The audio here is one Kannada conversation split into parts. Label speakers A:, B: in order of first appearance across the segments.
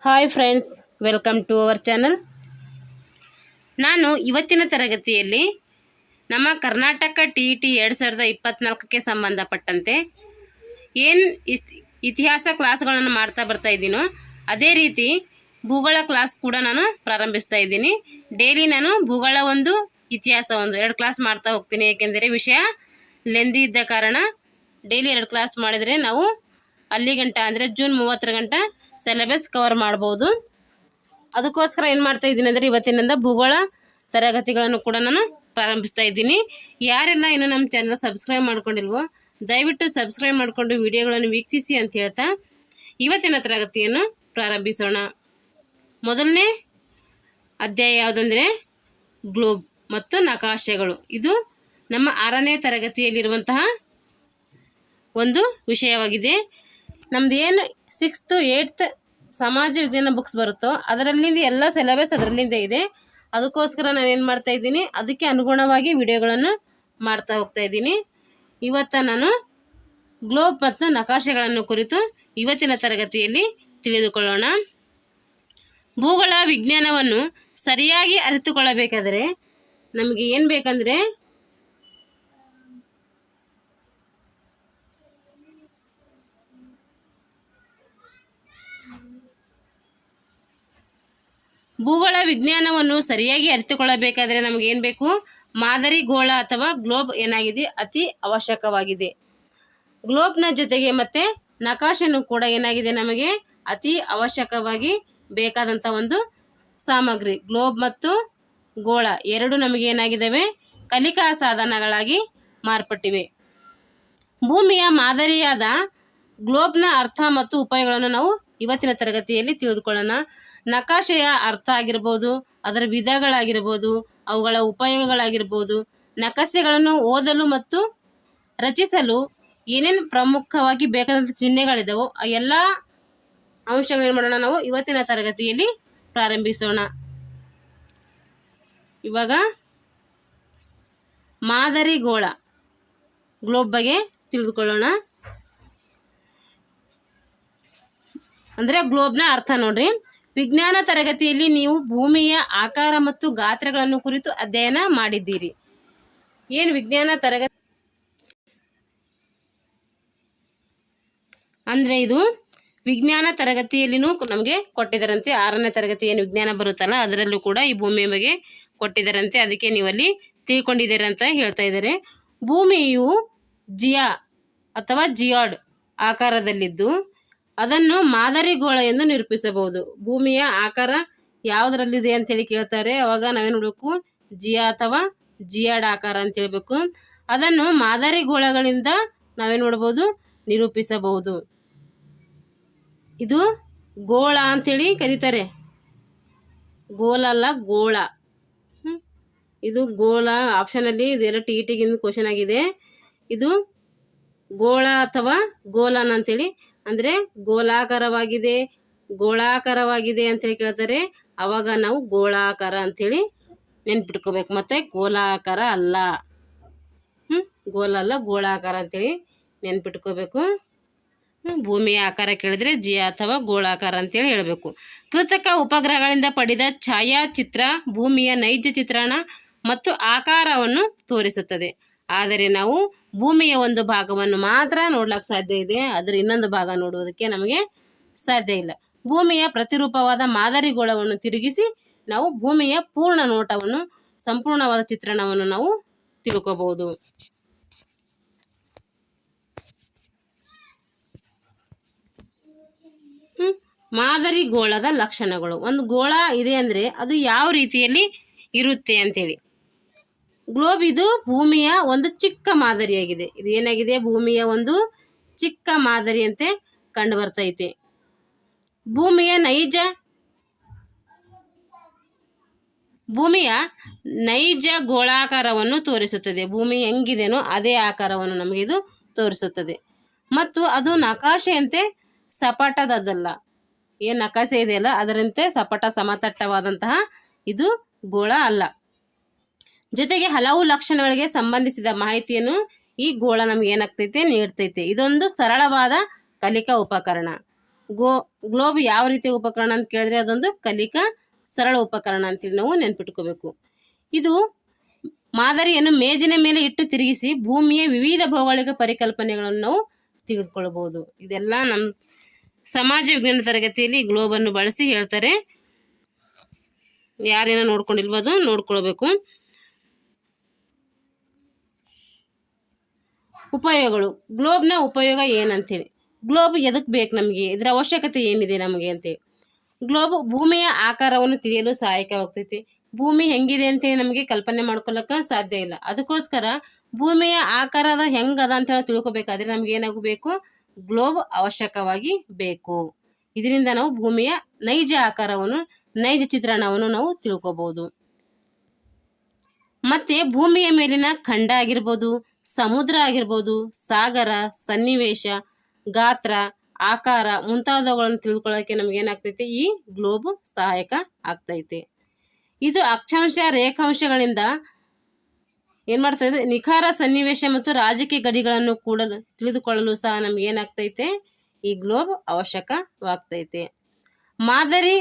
A: Hi friends, welcome to our channel. ನಾನು ಇವತ್ತಿನ ತರಗತಿಯಲ್ಲಿ ನಮ್ಮ ಕರ್ನಾಟಕ TET 2024ಕ್ಕೆ ಸಂಬಂಧಪಟ್ಟಂತೆ ಏನು ಇತಿಹಾಸ ಕ್ಲಾಸ್ಗಳನ್ನು ಮಾಡ್ತಾ ಬರ್ತಾ ಇದ್ದೀನೋ ಅದೇ ರೀತಿ ಭೂಗೋಳ ಕ್ಲಾಸ್ ಕೂಡ ನಾನು ಪ್ರಾರಂಭಿಸ್ತಾ ಇದ್ದೀನಿ. ಡೈಲಿ ನಾನು ಭೂಗೋಳ ಒಂದು, ಇತಿಹಾಸ ಒಂದು 2 ಕ್ಲಾಸ್ ಮಾಡ್ತಾ ಹೋಗ್ತೀನಿ. ಏಕೆಂದರೆ ವಿಷಯ ಲೆಂದಿ ಇದ್ದ ಕಾರಣ ಡೈಲಿ 2 ಕ್ಲಾಸ್ ಮಾಡಿದರೆ ನಾವು ಅಲ್ಲಿ ಗಂಟ ಅಂದರೆ ಜೂನ್ 30 ಗಂಟ ಸಿಲೆಬಸ್ ಕವರ್ ಮಾಡ್ಬೋದು. ಅದಕ್ಕೋಸ್ಕರ ಏನು ಮಾಡ್ತಾ ಇದ್ದೀನಿ ಅಂದರೆ ಇವತ್ತಿನಿಂದ ಭೂಗೋಳ ತರಗತಿಗಳನ್ನು ಕೂಡ ನಾನು ಪ್ರಾರಂಭಿಸ್ತಾ ಇದ್ದೀನಿ. ಯಾರೆಲ್ಲ ಇನ್ನೂ ನಮ್ಮ ಚಾನಲ್ ಸಬ್ಸ್ಕ್ರೈಬ್ ಮಾಡ್ಕೊಂಡಿಲ್ವೋ ದಯವಿಟ್ಟು ಸಬ್ಸ್ಕ್ರೈಬ್ ಮಾಡಿಕೊಂಡು ವಿಡಿಯೋಗಳನ್ನು ವೀಕ್ಷಿಸಿ ಅಂತ ಹೇಳ್ತಾ ಇವತ್ತಿನ ತರಗತಿಯನ್ನು ಪ್ರಾರಂಭಿಸೋಣ. ಮೊದಲನೇ ಅಧ್ಯಾಯ ಯಾವುದಂದರೆ ಗ್ಲೋಬ್ ಮತ್ತು ನಕಾಶೆಗಳು. ಇದು ನಮ್ಮ 6ನೇ ತರಗತಿಯಲ್ಲಿರುವಂತಹ ಒಂದು ವಿಷಯವಾಗಿದೆ. ನಮ್ದು ಏನು 6th 8th ಸಮಾಜ ವಿಜ್ಞಾನ ಬುಕ್ಸ್ ಬರುತ್ತೋ ಅದರಲ್ಲಿಂದ ಎಲ್ಲ ಸಿಲೆಬಸ್ ಅದರಲ್ಲಿಂದ ಇದೆ. ಅದಕ್ಕೋಸ್ಕರ ನಾನು ಏನು ಮಾಡ್ತಾ ಇದ್ದೀನಿ, ಅದಕ್ಕೆ ಅನುಗುಣವಾಗಿ ವಿಡಿಯೋಗಳನ್ನು ಮಾಡ್ತಾ ಹೋಗ್ತಾ ಇದ್ದೀನಿ. ಇವತ್ತು ನಾನು ಗ್ಲೋಬ್ ಮತ್ತು ನಕಾಶೆಗಳನ್ನು ಕುರಿತು ಇವತ್ತಿನ ತರಗತಿಯಲ್ಲಿ ತಿಳಿದುಕೊಳ್ಳೋಣ. ಭೂಗೋಳ ವಿಜ್ಞಾನವನ್ನು ಸರಿಯಾಗಿ ಅರಿತುಕೊಳ್ಳಬೇಕಾದರೆ ನಮಗೆ ಏನು ಬೇಕಂದರೆ ಭೂಗೋಳ ವಿಜ್ಞಾನವನ್ನು ಸರಿಯಾಗಿ ಅರಿತುಕೊಳ್ಳಬೇಕಾದರೆ ನಮಗೇನು ಬೇಕು, ಮಾದರಿ ಗೋಳ ಅಥವಾ ಗ್ಲೋಬ್ ಏನಾಗಿದೆ ಅತಿ ಅವಶ್ಯಕವಾಗಿದೆ. ಗ್ಲೋಬ್ನ ಜೊತೆಗೆ ಮತ್ತು ನಕಾಶೆನೂ ಕೂಡ ಏನಾಗಿದೆ ನಮಗೆ ಅತಿ ಅವಶ್ಯಕವಾಗಿ ಬೇಕಾದಂಥ ಒಂದು ಸಾಮಗ್ರಿ. ಗ್ಲೋಬ್ ಮತ್ತು ಗೋಳ ಎರಡು ನಮಗೆ ಏನಾಗಿದ್ದಾವೆ, ಕಲಿಕಾ ಸಾಧನಗಳಾಗಿ ಮಾರ್ಪಟ್ಟಿವೆ. ಭೂಮಿಯ ಮಾದರಿಯಾದ ಗ್ಲೋಬ್ನ ಅರ್ಥ ಮತ್ತು ಉಪಾಯಗಳನ್ನು ನಾವು ಇವತ್ತಿನ ತರಗತಿಯಲ್ಲಿ ತಿಳಿದುಕೊಳ್ಳೋಣ. ನಕಾಶೆಯ ಅರ್ಥ ಆಗಿರ್ಬೋದು, ಅದರ ವಿಧಗಳಾಗಿರ್ಬೋದು, ಅವುಗಳ ಉಪಯೋಗಗಳಾಗಿರ್ಬೋದು, ನಕಾಶೆಗಳನ್ನು ಓದಲು ಮತ್ತು ರಚಿಸಲು ಏನೇನು ಪ್ರಮುಖವಾಗಿ ಬೇಕಾದಂಥ ಚಿಹ್ನೆಗಳಿದ್ದಾವೋ ಆ ಎಲ್ಲ ಅಂಶಗಳೇನು ಮಾಡೋಣ ನಾವು ಇವತ್ತಿನ ತರಗತಿಯಲ್ಲಿ ಪ್ರಾರಂಭಿಸೋಣ. ಇವಾಗ ಮಾದರಿ ಗೋಳ ಗ್ಲೋಬ್ ಬಗ್ಗೆ ತಿಳಿದುಕೊಳ್ಳೋಣ. ಅಂದರೆ ಗ್ಲೋಬ್ನ ಅರ್ಥ ನೋಡ್ರಿ. ವಿಜ್ಞಾನ ತರಗತಿಯಲ್ಲಿ ನೀವು ಭೂಮಿಯ ಆಕಾರ ಮತ್ತು ಗಾತ್ರಗಳನ್ನು ಕುರಿತು ಅಧ್ಯಯನ ಮಾಡಿದ್ದೀರಿ. ಏನು ವಿಜ್ಞಾನ ತರಗತಿ ಅಂದರೆ ಇದು ವಿಜ್ಞಾನ ತರಗತಿಯಲ್ಲಿನೂ ನಮಗೆ ಕೊಟ್ಟಿದ್ದಾರಂತೆ. 6ನೇ ತರಗತಿ ಏನು ವಿಜ್ಞಾನ ಬರುತ್ತಲ್ಲ ಅದರಲ್ಲೂ ಕೂಡ ಈ ಭೂಮಿಯ ಬಗ್ಗೆ ಕೊಟ್ಟಿದ್ದಾರಂತೆ. ಅದಕ್ಕೆ ನೀವಲ್ಲಿ ತಿಳ್ಕೊಂಡಿದ್ದೀರ ಅಂತ ಹೇಳ್ತಾ ಇದ್ದಾರೆ. ಭೂಮಿಯು ಜಿಯಾ ಅಥವಾ ಜಿಯಾಡ್ ಆಕಾರದಲ್ಲಿದ್ದು ಅದನ್ನು ಮಾದರಿ ಗೋಳ ಎಂದು ನಿರೂಪಿಸಬಹುದು. ಭೂಮಿಯ ಆಕಾರ ಯಾವುದರಲ್ಲಿದೆ ಅಂತೇಳಿ ಕೇಳ್ತಾರೆ. ಅವಾಗ ನಾವೇನು ನೋಡಬೇಕು, ಜಿಯಾ ಅಥವಾ ಜಿಯಾಡ್ ಆಕಾರ ಅಂತ ಹೇಳ್ಬೇಕು. ಅದನ್ನು ಮಾದರಿ ಗೋಳಗಳಿಂದ ನಾವೇನು ನೋಡ್ಬೋದು, ನಿರೂಪಿಸಬಹುದು. ಇದು ಗೋಳ ಅಂತೇಳಿ ಕರೀತಾರೆ. ಗೋಲ ಅಲ್ಲ, ಗೋಳ. ಇದು ಗೋಳ ಆಪ್ಷನಲ್ಲಿ ಇದೆಲ್ಲ TETಗಿಂದ ಕ್ವಶನ್ ಆಗಿದೆ. ಇದು ಗೋಳ ಅಥವಾ ಗೋಲನ್ ಅಂತೇಳಿ, ಅಂದರೆ ಗೋಲಾಕಾರವಾಗಿದೆ, ಗೋಳಾಕಾರವಾಗಿದೆ ಅಂತೇಳಿ ಕೇಳ್ತಾರೆ. ಆವಾಗ ನಾವು ಗೋಳಾಕಾರ ಅಂಥೇಳಿ ನೆನ್ಪಿಟ್ಕೋಬೇಕು. ಮತ್ತು ಗೋಲಾಕಾರ ಅಲ್ಲ, ಗೋಲ ಅಲ್ಲ, ಗೋಳಾಕಾರ ಅಂಥೇಳಿ ನೆನ್ಪಿಟ್ಕೋಬೇಕು. ಭೂಮಿಯ ಆಕಾರ ಕೇಳಿದರೆ ಜಿಯಾ ಅಥವಾ ಗೋಳಾಕಾರ ಅಂತೇಳಿ ಹೇಳಬೇಕು. ಕೃತಕ ಉಪಗ್ರಹಗಳಿಂದ ಪಡೆದ ಛಾಯಾಚಿತ್ರ ಭೂಮಿಯ ನೈಜ ಚಿತ್ರಣ ಮತ್ತು ಆಕಾರವನ್ನು ತೋರಿಸುತ್ತದೆ. ಆದರೆ ನಾವು ಭೂಮಿಯ ಒಂದು ಭಾಗವನ್ನು ಮಾತ್ರ ನೋಡ್ಲಿಕ್ಕೆ ಸಾಧ್ಯ ಇದೆ, ಅದರ ಇನ್ನೊಂದು ಭಾಗ ನೋಡುವುದಕ್ಕೆ ನಮಗೆ ಸಾಧ್ಯ ಇಲ್ಲ. ಭೂಮಿಯ ಪ್ರತಿರೂಪವಾದ ಮಾದರಿ ಗೋಳವನ್ನು ತಿರುಗಿಸಿ ನಾವು ಭೂಮಿಯ ಪೂರ್ಣ ನೋಟವನ್ನು, ಸಂಪೂರ್ಣವಾದ ಚಿತ್ರಣವನ್ನು ನಾವು ತಿಳ್ಕೋಬಹುದು. ಮಾದರಿ ಗೋಳದ ಲಕ್ಷಣಗಳು. ಒಂದು ಗೋಳ ಇದೆ ಅಂದರೆ ಅದು ಯಾವ ರೀತಿಯಲ್ಲಿ ಇರುತ್ತೆ ಅಂತೇಳಿ. ಗ್ಲೋಬ್ ಇದು ಭೂಮಿಯ ಒಂದು ಚಿಕ್ಕ ಮಾದರಿಯಾಗಿದೆ. ಇದು ಏನಾಗಿದೆ, ಭೂಮಿಯ ಒಂದು ಚಿಕ್ಕ ಮಾದರಿಯಂತೆ ಕಂಡು ಬರ್ತೈತೆ. ಭೂಮಿಯ ನೈಜ ಗೋಳಾಕಾರವನ್ನು ತೋರಿಸುತ್ತದೆ. ಭೂಮಿ ಹೆಂಗಿದೆನೋ ಅದೇ ಆಕಾರವನ್ನು ನಮಗೆ ಇದು ತೋರಿಸುತ್ತದೆ. ಮತ್ತು ಅದು ನಕಾಶೆಯಂತೆ ಸಪಾಟದಲ್ಲ. ಏನು ನಕಾಶೆ ಇದೆಯಲ್ಲ ಅದರಂತೆ ಸಪಾಟ ಸಮತಟ್ಟವಾದಂತಹ ಇದು ಗೋಳ ಅಲ್ಲ. ಜೊತೆಗೆ ಹಲವು ಲಕ್ಷಣಗಳಿಗೆ ಸಂಬಂಧಿಸಿದ ಮಾಹಿತಿಯನ್ನು ಈ ಗೋಳ ನಮ್ಗೆ ಏನಾಗ್ತೈತೆ, ನೀಡ್ತೈತೆ. ಇದೊಂದು ಸರಳವಾದ ಕಲಿಕಾ ಉಪಕರಣ. ಗ್ಲೋಬ್ ಯಾವ ರೀತಿಯ ಉಪಕರಣ ಅಂತ ಕೇಳಿದ್ರೆ ಅದೊಂದು ಕಲಿಕಾ ಸರಳ ಉಪಕರಣ ಅಂತೇಳಿ ನಾವು ನೆನ್ಪಿಟ್ಕೋಬೇಕು. ಇದು ಮಾದರಿಯನ್ನು ಮೇಜಿನ ಮೇಲೆ ಇಟ್ಟು ತಿರುಗಿಸಿ ಭೂಮಿಯ ವಿವಿಧ ಭೌಗೋಳಿಕ ಪರಿಕಲ್ಪನೆಗಳನ್ನು ನಾವು ತಿಳಿದುಕೊಳ್ಳಬಹುದು. ಇದೆಲ್ಲ ನಮ್ಮ ಸಮಾಜ ವಿಜ್ಞಾನ ತರಗತಿಯಲ್ಲಿ ಗ್ಲೋಬನ್ನು ಬಳಸಿ ಹೇಳ್ತಾರೆ. ಯಾರೇನೋ ನೋಡ್ಕೊಂಡಿಲ್ಬೋದು, ನೋಡ್ಕೊಳ್ಬೇಕು. ಉಪಯೋಗಗಳು. ಗ್ಲೋಬ್ನ ಉಪಯೋಗ ಏನಂತೇಳಿ, ಗ್ಲೋಬ್ ಎದಕ್ಕೆ ಬೇಕು ನಮಗೆ, ಇದರ ಅವಶ್ಯಕತೆ ಏನಿದೆ ನಮಗೆ ಅಂತೇಳಿ. ಗ್ಲೋಬ್ ಭೂಮಿಯ ಆಕಾರವನ್ನು ತಿಳಿಯಲು ಸಹಾಯಕವಾಗ್ತೈತಿ. ಭೂಮಿ ಹೆಂಗಿದೆ ಅಂತೇಳಿ ನಮಗೆ ಕಲ್ಪನೆ ಮಾಡ್ಕೊಳ್ಳೋಕೆ ಸಾಧ್ಯ ಇಲ್ಲ. ಅದಕ್ಕೋಸ್ಕರ ಭೂಮಿಯ ಆಕಾರದ ಹೆಂಗದ ಅಂತೇಳಿ ತಿಳ್ಕೊಬೇಕಾದ್ರೆ ನಮ್ಗೆ ಏನಾಗಬೇಕು, ಗ್ಲೋಬ್ ಅವಶ್ಯಕವಾಗಿ ಬೇಕು. ಇದರಿಂದ ನಾವು ಭೂಮಿಯ ನೈಜ ಆಕಾರವನ್ನು, ನೈಜ ಚಿತ್ರಣವನ್ನು ನಾವು ತಿಳ್ಕೊಬಹುದು. ಮತ್ತೆ ಭೂಮಿಯ ಮೇಲಿನ ಖಂಡ ಆಗಿರ್ಬೋದು, ಸಮುದ್ರ ಆಗಿರ್ಬೋದು, ಸಾಗರ, ಸನ್ನಿವೇಶ, ಗಾತ್ರ, ಆಕಾರ ಮುಂತಾದವುಗಳನ್ನು ತಿಳ್ಕೊಳ್ಳೋಕೆ ನಮ್ಗೆ ಏನಾಗ್ತೈತಿ, ಈ ಗ್ಲೋಬ್ ಸಹಾಯಕ ಆಗ್ತೈತಿ. ಇದು ಅಕ್ಷಾಂಶ ರೇಖಾಂಶಗಳಿಂದ ಏನ್ ಮಾಡ್ತಾ ಇದೆ, ನಿಖಾರ ಸನ್ನಿವೇಶ ಮತ್ತು ರಾಜಕೀಯ ಗಡಿಗಳನ್ನು ಕೂಡ ತಿಳಿದುಕೊಳ್ಳಲು ಸಹ ನಮ್ಗೆ ಏನಾಗ್ತೈತೆ, ಈ ಗ್ಲೋಬ್ ಅವಶ್ಯಕವಾಗ್ತೈತೆ. ಮಾದರಿ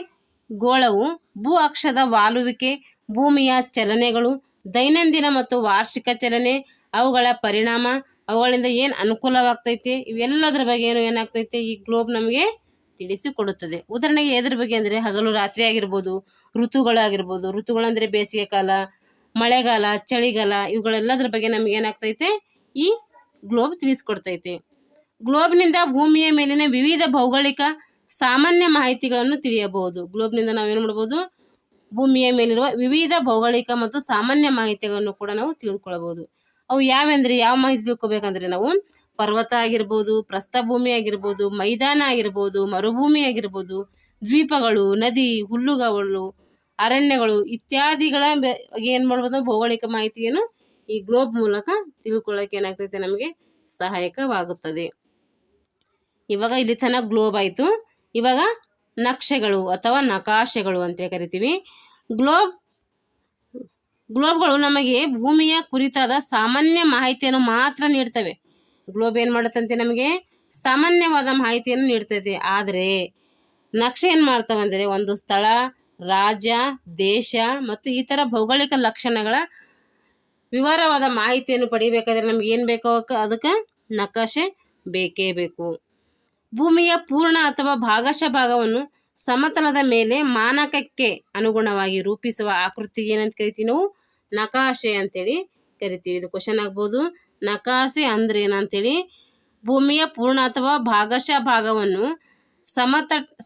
A: ಗೋಳವು ಭೂ ಅಕ್ಷದ ವಾಲುವಿಕೆ, ಭೂಮಿಯ ಚಲನೆಗಳು, ದೈನಂದಿನ ಮತ್ತು ವಾರ್ಷಿಕ ಚಲನೆ, ಅವುಗಳ ಪರಿಣಾಮ, ಅವುಗಳಿಂದ ಏನು ಅನುಕೂಲವಾಗ್ತೈತೆ, ಇವೆಲ್ಲದರ ಬಗ್ಗೆ ಏನಾಗ್ತೈತೆ, ಈ ಗ್ಲೋಬ್ ನಮಗೆ ತಿಳಿಸಿಕೊಡುತ್ತದೆ. ಉದಾಹರಣೆಗೆ ಎದ್ರ ಬಗ್ಗೆ ಅಂದರೆ ಹಗಲು ರಾತ್ರಿ ಆಗಿರ್ಬೋದು, ಋತುಗಳಾಗಿರ್ಬೋದು. ಋತುಗಳಂದರೆ ಬೇಸಿಗೆ ಕಾಲ, ಮಳೆಗಾಲ, ಚಳಿಗಾಲ, ಇವುಗಳೆಲ್ಲದರ ಬಗ್ಗೆ ನಮ್ಗೆ ಏನಾಗ್ತೈತೆ, ಈ ಗ್ಲೋಬ್ ತಿಳಿಸ್ಕೊಡ್ತೈತೆ. ಗ್ಲೋಬ್ನಿಂದ ಭೂಮಿಯ ಮೇಲಿನ ವಿವಿಧ ಭೌಗೋಳಿಕ ಸಾಮಾನ್ಯ ಮಾಹಿತಿಗಳನ್ನು ತಿಳಿಯಬಹುದು. ಗ್ಲೋಬ್ನಿಂದ ನಾವೇನು ಮಾಡ್ಬೋದು, ಭೂಮಿಯ ಮೇಲಿರುವ ವಿವಿಧ ಭೌಗೋಳಿಕ ಮತ್ತು ಸಾಮಾನ್ಯ ಮಾಹಿತಿಗಳನ್ನು ಕೂಡ ನಾವು ತಿಳಿದುಕೊಳ್ಳಬಹುದು. ಅವು ಯಾವೆಂದರೆ, ಯಾವ ಮಾಹಿತಿ ತಿಳ್ಕೊಬೇಕಂದ್ರೆ ನಾವು ಪರ್ವತ ಆಗಿರ್ಬೋದು, ಪ್ರಸ್ಥಭೂಮಿ ಆಗಿರ್ಬೋದು, ಮೈದಾನ ಆಗಿರ್ಬೋದು, ಮರುಭೂಮಿ ಆಗಿರ್ಬೋದು, ದ್ವೀಪಗಳು, ನದಿ, ಹುಲ್ಲುಗಾವಲು, ಅರಣ್ಯಗಳು ಇತ್ಯಾದಿಗಳ ಏನು ಮಾಡ್ಬೋದು, ಭೌಗೋಳಿಕ ಮಾಹಿತಿಯನ್ನು ಈ ಗ್ಲೋಬ್ ಮೂಲಕ ತಿಳ್ಕೊಳ್ಳೋಕೆ ಏನಾಗ್ತೈತೆ, ನಮಗೆ ಸಹಾಯಕವಾಗುತ್ತದೆ. ಇವಾಗ ಇಲ್ಲಿ ತನಕ ಗ್ಲೋಬ್ ಆಯಿತು. ಇವಾಗ ನಕ್ಷೆಗಳು ಅಥವಾ ನಕಾಶೆಗಳು ಅಂತ ಕರಿತೀವಿ. ಗ್ಲೋಬ್ಗಳು ನಮಗೆ ಭೂಮಿಯ ಕುರಿತಾದ ಸಾಮಾನ್ಯ ಮಾಹಿತಿಯನ್ನು ಮಾತ್ರ ನೀಡ್ತವೆ. ಗ್ಲೋಬ್ ಏನು ಮಾಡುತ್ತಂತೆ, ನಮಗೆ ಸಾಮಾನ್ಯವಾದ ಮಾಹಿತಿಯನ್ನು ನೀಡ್ತೈತೆ. ಆದರೆ ನಕ್ಷೆ ಏನು ಮಾಡ್ತಾವಂದರೆ ಒಂದು ಸ್ಥಳ, ರಾಜ್ಯ, ದೇಶ ಮತ್ತು ಇತರ ಭೌಗೋಳಿಕ ಲಕ್ಷಣಗಳ ವಿವರವಾದ ಮಾಹಿತಿಯನ್ನು ಪಡಿಬೇಕಾದ್ರೆ ನಮ್ಗೆ ಏನು ಬೇಕೋ ಅದಕ್ಕೆ ನಕಾಶೆ ಬೇಕೇ ಬೇಕು. ಭೂಮಿಯ ಪೂರ್ಣ ಅಥವಾ ಭಾಗಶಃ ಭಾಗವನ್ನು ಸಮತಲದ ಮೇಲೆ ಮಾನಕಕ್ಕೆ ಅನುಗುಣವಾಗಿ ರೂಪಿಸುವ ಆಕೃತಿಗೆ ಏನಂತ ಕರಿತೀವಿ ನಾವು, ನಕಾಶೆ ಅಂತೇಳಿ ಕರಿತೀವಿ. ಇದು ಕ್ವಶನ್ ಆಗ್ಬೋದು, ನಕಾಶೆ ಅಂದ್ರೆ ಏನಂತೇಳಿ. ಭೂಮಿಯ ಪೂರ್ಣ ಅಥವಾ ಭಾಗಶಃ ಭಾಗವನ್ನು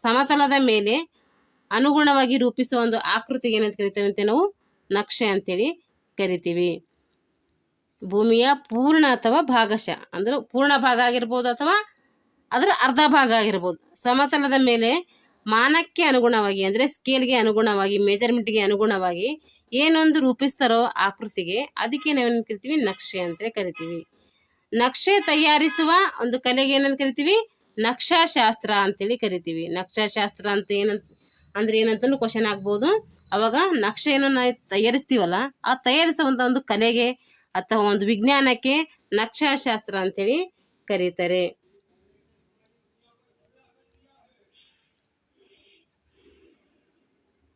A: ಸಮತಲದ ಮೇಲೆ ಅನುಗುಣವಾಗಿ ರೂಪಿಸುವ ಒಂದು ಆಕೃತಿಗೆ ಏನಂತ ಕರಿತೀವಿ ಅಂತ ನಾವು ನಕ್ಷೆ ಅಂತೇಳಿ ಕರಿತೀವಿ. ಭೂಮಿಯ ಪೂರ್ಣ ಅಥವಾ ಭಾಗಶಃ ಅಂದ್ರೆ ಪೂರ್ಣ ಭಾಗ ಆಗಿರ್ಬೋದು ಅಥವಾ ಅದರ ಅರ್ಧ ಭಾಗ ಆಗಿರ್ಬೋದು, ಸಮತಲದ ಮೇಲೆ ಮಾನಕ್ಕೆ ಅನುಗುಣವಾಗಿ ಅಂದರೆ ಸ್ಕೇಲ್ಗೆ ಅನುಗುಣವಾಗಿ, ಮೆಜರ್ಮೆಂಟ್ಗೆ ಅನುಗುಣವಾಗಿ ಏನೊಂದು ರೂಪಿಸ್ತಾರೋ ಆಕೃತಿಗೆ, ಅದಕ್ಕೆ ನಾವೇನು ಕರಿತೀವಿ, ನಕ್ಷೆ ಅಂತೇಳಿ ಕರಿತೀವಿ. ನಕ್ಷೆ ತಯಾರಿಸುವ ಒಂದು ಕಲೆಗೆ ಏನಂತ ಕರಿತೀವಿ, ನಕ್ಷಾಶಾಸ್ತ್ರ ಅಂತೇಳಿ ಕರಿತೀವಿ. ನಕ್ಷಾಶಾಸ್ತ್ರ ಅಂತ ಅಂದ್ರೆ ಏನಂತನೂ ಕ್ವಶನ್ ಆಗ್ಬೋದು. ಅವಾಗ ನಕ್ಷೆಯನ್ನು ನಾವು ತಯಾರಿಸ್ತೀವಲ್ಲ, ಆ ತಯಾರಿಸುವಂಥ ಒಂದು ಕಲೆಗೆ ಅಥವಾ ಒಂದು ವಿಜ್ಞಾನಕ್ಕೆ ನಕ್ಷಾಶಾಸ್ತ್ರ ಅಂತೇಳಿ ಕರೀತಾರೆ.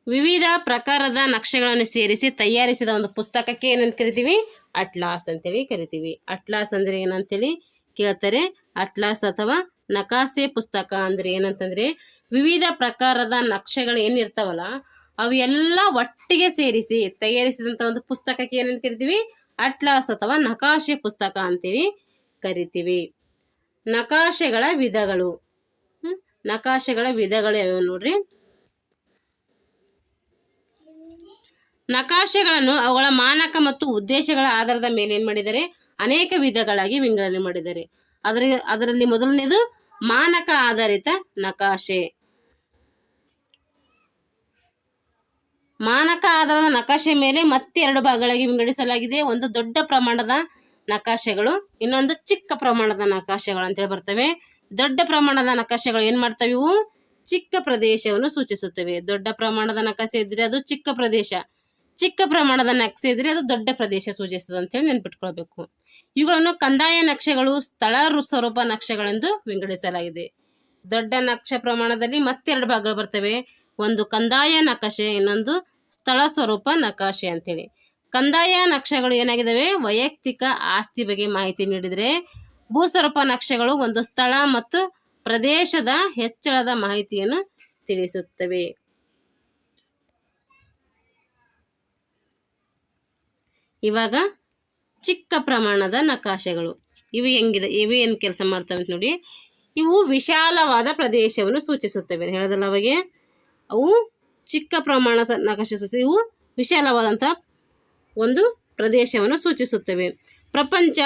A: ವಿವಿಧ ಪ್ರಕಾರದ ನಕ್ಷೆಗಳನ್ನು ಸೇರಿಸಿ ತಯಾರಿಸಿದ ಒಂದು ಪುಸ್ತಕಕ್ಕೆ ಏನಂತ ಕರಿತೀವಿ, ಅಟ್ಲಾಸ್ ಅಂತೇಳಿ ಕರಿತೀವಿ. ಅಟ್ಲಾಸ್ ಅಂದರೆ ಏನಂತೇಳಿ ಕೇಳ್ತಾರೆ. ಅಟ್ಲಾಸ್ ಅಥವಾ ನಕಾಶೆ ಪುಸ್ತಕ ಅಂದರೆ ಏನಂತಂದರೆ ವಿವಿಧ ಪ್ರಕಾರದ ನಕ್ಷೆಗಳು ಏನಿರ್ತಾವಲ್ಲ ಅವೆಲ್ಲ ಒಟ್ಟಿಗೆ ಸೇರಿಸಿ ತಯಾರಿಸಿದಂಥ ಒಂದು ಪುಸ್ತಕಕ್ಕೆ ಏನಂತ ಕರಿತೀವಿ, ಅಟ್ಲಾಸ್ ಅಥವಾ ನಕಾಶೆ ಪುಸ್ತಕ ಅಂತೇಳಿ ಕರಿತೀವಿ. ನಕಾಶೆಗಳ ವಿಧಗಳು. ನಕಾಶೆಗಳ ವಿಧಗಳು ಯಾವ್ಯಾವ ನೋಡ್ರಿ. ನಕಾಶೆಗಳನ್ನು ಅವುಗಳ ಮಾನಕ ಮತ್ತು ಉದ್ದೇಶಗಳ ಆಧಾರದ ಮೇಲೆ ಏನು ಮಾಡಿದ್ದಾರೆ, ಅನೇಕ ವಿಧಗಳಾಗಿ ವಿಂಗಡಣೆ ಮಾಡಿದ್ದಾರೆ. ಅದರಲ್ಲಿ ಮೊದಲನೇದು ಮಾನಕ ಆಧಾರಿತ ನಕಾಶೆ. ಮಾನಕ ಆಧಾರದ ನಕಾಶೆ ಮೇಲೆ ಮತ್ತೆ 2 ಭಾಗಗಳಾಗಿ ವಿಂಗಡಿಸಲಾಗಿದೆ. ಒಂದು ದೊಡ್ಡ ಪ್ರಮಾಣದ ನಕಾಶೆಗಳು, ಇನ್ನೊಂದು ಚಿಕ್ಕ ಪ್ರಮಾಣದ ನಕಾಶೆಗಳು ಅಂತೇಳಿ ಬರ್ತವೆ. ದೊಡ್ಡ ಪ್ರಮಾಣದ ನಕಾಶೆಗಳು ಏನು ಮಾಡ್ತವೆ, ಇವು ಚಿಕ್ಕ ಪ್ರದೇಶವನ್ನು ಸೂಚಿಸುತ್ತವೆ. ದೊಡ್ಡ ಪ್ರಮಾಣದ ನಕಾಶೆ ಇದ್ರೆ ಅದು ಚಿಕ್ಕ ಪ್ರದೇಶ, ಚಿಕ್ಕ ಪ್ರಮಾಣದ ನಕ್ಷೆ ಇದ್ರೆ ಅದು ದೊಡ್ಡ ಪ್ರದೇಶ ಸೂಚಿಸ್ತದೆ ಅಂತೇಳಿ ನೆನ್ಪಿಟ್ಕೊಳ್ಬೇಕು. ಇವುಗಳನ್ನು ಕಂದಾಯ ನಕ್ಷೆಗಳು, ಸ್ಥಳ ಸ್ವರೂಪ ನಕ್ಷೆಗಳೆಂದು ವಿಂಗಡಿಸಲಾಗಿದೆ. ದೊಡ್ಡ ನಕ್ಷೆ ಪ್ರಮಾಣದಲ್ಲಿ ಮತ್ತೆರಡು ಭಾಗಗಳು ಬರ್ತವೆ. ಒಂದು ಕಂದಾಯ ನಕಾಶೆ, ಇನ್ನೊಂದು ಸ್ಥಳ ಸ್ವರೂಪ ನಕಾಶೆ ಅಂತೇಳಿ. ಕಂದಾಯ ನಕ್ಷೆಗಳು ಏನಾಗಿದ್ದಾವೆ, ವೈಯಕ್ತಿಕ ಆಸ್ತಿ ಬಗ್ಗೆ ಮಾಹಿತಿ ನೀಡಿದರೆ, ಭೂಸ್ವರೂಪ ನಕ್ಷೆಗಳು ಒಂದು ಸ್ಥಳ ಮತ್ತು ಪ್ರದೇಶದ ಹೆಚ್ಚಳದ ಮಾಹಿತಿಯನ್ನು ತಿಳಿಸುತ್ತವೆ. ಇವಾಗ ಚಿಕ್ಕ ಪ್ರಮಾಣದ ನಕಾಶೆಗಳು ಇವು ಹೆಂಗಿದೆ, ಇವು ಏನು ಕೆಲಸ ಮಾಡ್ತವೆ ಅಂತ ನೋಡಿ. ಇವು ವಿಶಾಲವಾದ ಪ್ರದೇಶವನ್ನು ಸೂಚಿಸುತ್ತವೆ. ಹೇಳೋದಲ್ಲ ಅವಾಗೆ, ಅವು ಚಿಕ್ಕ ಪ್ರಮಾಣ ನಕಾಶೆ ಸೂಚಿಸಿ ಇವು ವಿಶಾಲವಾದಂಥ ಒಂದು ಪ್ರದೇಶವನ್ನು ಸೂಚಿಸುತ್ತವೆ. ಪ್ರಪಂಚ,